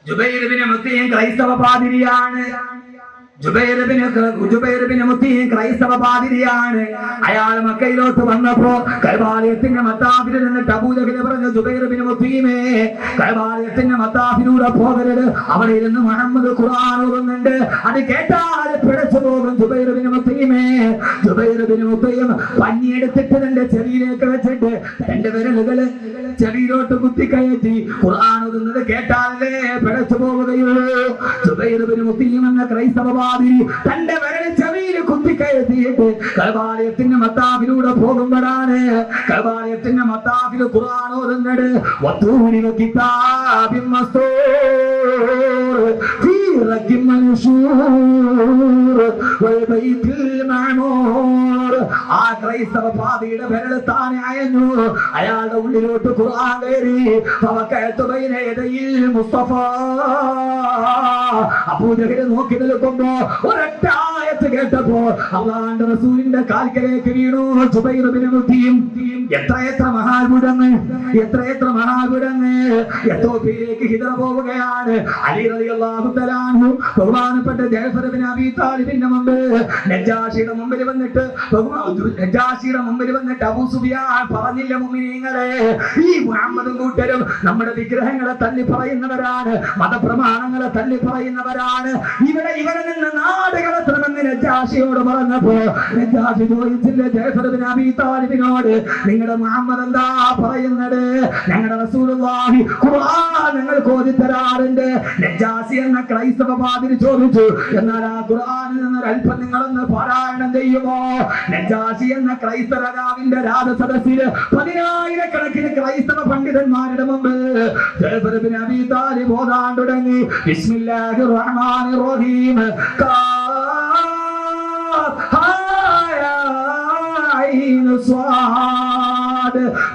ജുബൈർ ഇബ്നു മുത്തഈം ക്രൈസ്തവ പാതിരിയാണ്. ജുബൈർ ബിൻ മുത്തീം ക്രൈസ്തവ പാതിരിയാണ്. അയാൾ മക്കയിലോട്ട് വന്നപ്പോ കഅബാലയത്തിന്റെ മത്താഫിൽ നിന്നിട്ട് അബൂജഹൽ പറഞ്ഞു, ജുബൈർ ബിൻ മുത്തീമേ, കഅബാലയത്തിന്റെ മത്താഫിലൂടെ പോകരുത്, അവിടെ ഇരുന്ന് മുഹമ്മദ് ഖുർആൻ ഓതുന്നുണ്ട്, അത് കേട്ടാൽ പിഴച്ചു പോകും. ജുബൈർ ബിൻ മുത്തീമേ, ജുബൈർ ബിൻ മുത്തീം പഞ്ഞി എടുത്തിട്ട് തന്റെ ചെവിയിലേക്ക് വെച്ചിട്ട് തന്റെ വിരലുകള് ചെവിയിലോട്ട് കുത്തിക്കയറ്റി ഖുർആൻ ഓതുന്നത് കേട്ടാലേ പിഴച്ചു പോവുകയുള്ളൂ. ജുബൈർ ബിൻ മുത്തീം എന്ന ക്രൈസ്തവ പാതിരി തന്റെ വിരൽ ചെവിയിൽ കുത്തിക്കയറ്റിയിട്ട് കഅബാലയത്തിന്റെ മത്താഫിലൂടെ പോകുമ്പോഴാണ് കഅബാലയത്തിന്റെ മത്താഫിൽ ഖുർആൻ ഓതുന്നത്. വത്തൂരി കിതാബിൻ മസ്തൂർ ഫീ റഖിം മൻശൂർ വൽബൈത്തിൽ മഅമൂർ. ആ ക്രൈസ്തവ പാതിയുടെ വിരൽ താനെ അയഞ്ഞു, അയാളുടെ ഉള്ളിലോട്ട് ഖുർആൻ കയറി. ഫവഖഅതു ബൈന യദയിൽ മുസ്തഫ. അബൂജഹൽ നോക്കി നിൽക്കുമ്പോ ഒരൊറ്റ ആയത്ത് കേട്ടപ്പോ അല്ലാഹുവിന്റെ റസൂലിന്റെ കാൽക്കലേക്ക് വീണു ജുബൈർ ബിൻ മുത്തീം. എത്ര മഹാത്ഭുതങ്ങൾ, എത്ര മഹാത്ഭുതങ്ങൾ. എത്തോപ്യയിലേക്ക് ഹിജ്റ പോവുകയാണ്. അലി റളിയല്ലാഹു തആല അൻഹു ബഹുമാനപ്പെട്ട ജഅഫർ ബിൻ അബീ താലിബിന്റെ മുമ്പിൽ നജാഷിയുടെ മുമ്പിൽ വന്നിട്ട് അബൂ സുഫിയാൻ പറഞ്ഞില്ല, മുഅ്മിനീങ്ങളെ, ഈ മുഹമ്മദും കൂട്ടരും നമ്മുടെ വിഗ്രഹങ്ങളെ തല്ലി പറയുന്നവരാണ്, മതപ്രമാണങ്ങളെ തല്ലി പറയുന്നവരാണ്, ഇവരെ നിന്ന് നാട് കടത്തണമെന്ന് നജാഷിയോട് പറഞ്ഞപ്പോ നജാഷി ചോദിച്ചില്ല ജഅഫർ ബിൻ അബീ താലിബിനോട്, നിങ്ങളുടെ മുഹമ്മദ് എന്താ പറയുന്നത്? ഞങ്ങളുടെ റസൂലുള്ളാഹി ഖുർആൻ നിങ്ങൾക്ക് ഓതി തരാറുണ്ട്. നജാഷി എന്ന ക്രൈസ്തവ പാതിരി ചോദിച്ചു, എന്നാൽ ആ ഖുർആനിൽ നിന്ന് അല്പം നിങ്ങളൊന്ന് പാരായണം ചെയ്യുമോ? നജാഷി എന്ന ക്രൈസ്തവ രാജാവിന്റെ രാജസദസ്സില് 10,000-കണക്കിന് ക്രൈസ്തവ പണ്ഡിതന്മാരുടെ മുമ്പ് ജഅഫർ ബിൻ അബീ താലിബ് ഓതാൻ തുടങ്ങി. ബിസ്മില്ലാഹിർ റഹ്മാനിർ റഹീം.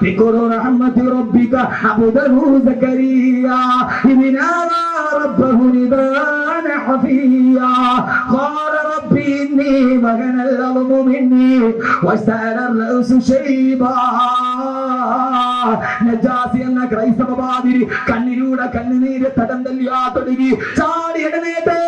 ذكر رحمة ربك عبده زكريا إذ نادى ربه نداء خفيا قال رب إني وهن العظم مني واشتعل الرأس شيبا. നജാസി എന്ന ക്രൈസ്തവ പാതിരി കണ്ണിലൂടെ കണ്ണുനീര് തടം തല്ലിയാ തുടങ്ങി ചാടി എഴുന്നേറ്റ്.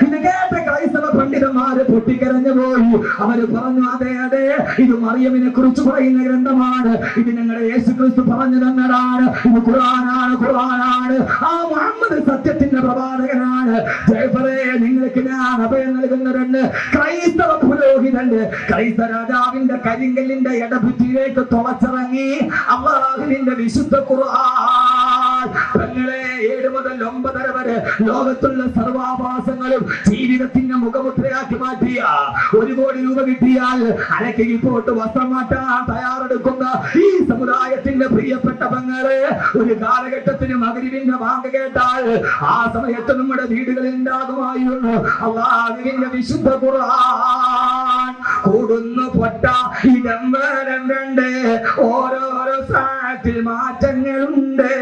ഇത് കേട്ട ക്രൈസ്തവ പണ്ഡിതന്മാര് പൊട്ടിക്കരഞ്ഞു പോയി. അവര് പറഞ്ഞു, അതെ അതെ, ഇത് മറിയമിനെ കുറിച്ച് പറയുന്ന ഗ്രന്ഥമാണ്, ഇത് ഞങ്ങളുടെ യേശുക്രിസ്തു പറഞ്ഞു തന്നതാണ്, ഇത് ഖുർആനാണ്, ഖുർആനാണ്. ആ മുഹമ്മദ് സത്യത്തിന്റെ പ്രവാചകനാണ്. ജഅഫറേ, നിങ്ങൾക്ക് ഞാൻ അഭയം നൽകുന്നവരുണ്ട്. ക്രൈസ്തവ പുരോഹിതന്റെ ക്രൈസ്തവ രാജാവിന്റെ കരിങ്കല്ലിന്റെ ഇടഭിത്തിയിലേക്ക് തുളച്ചിറങ്ങി അല്ലാഹുവിന്റെ വിശുദ്ധ ഖുർആൻ. തങ്ങളെ 7 മുതൽ 9 വരെ ലോകത്തുള്ള സർവാഭാസങ്ങളും ജീവിതത്തിന്റെ മുഖമുദ്രയാക്കി മാറ്റിയ 1 കോടി രൂപ കിട്ടിയാൽ അരക്കയിൽ പോട്ട് വസ്ത്രം മാറ്റാൻ തയ്യാറെടുക്കുന്ന ഈ സമുദായത്തിന്റെ പ്രിയപ്പെട്ട പെങ്ങളെ, ഒരു കാലഘട്ടത്തിന് മഗ്‌രിബിന്റെ ബാങ്ക് കേട്ടാൽ ആ സമയത്ത് നമ്മുടെ വീടുകളിൽ ഉണ്ടാകുമായിരുന്നു അല്ലാഹുവിന്റെ വിശുദ്ധ ഖുർആൻ. കൂടുന്നു പൊട്ട ഇടം വരം രണ്ട്, ഓരോരോ സാറ്റിൽ മാറ്റങ്ങളുണ്ട്.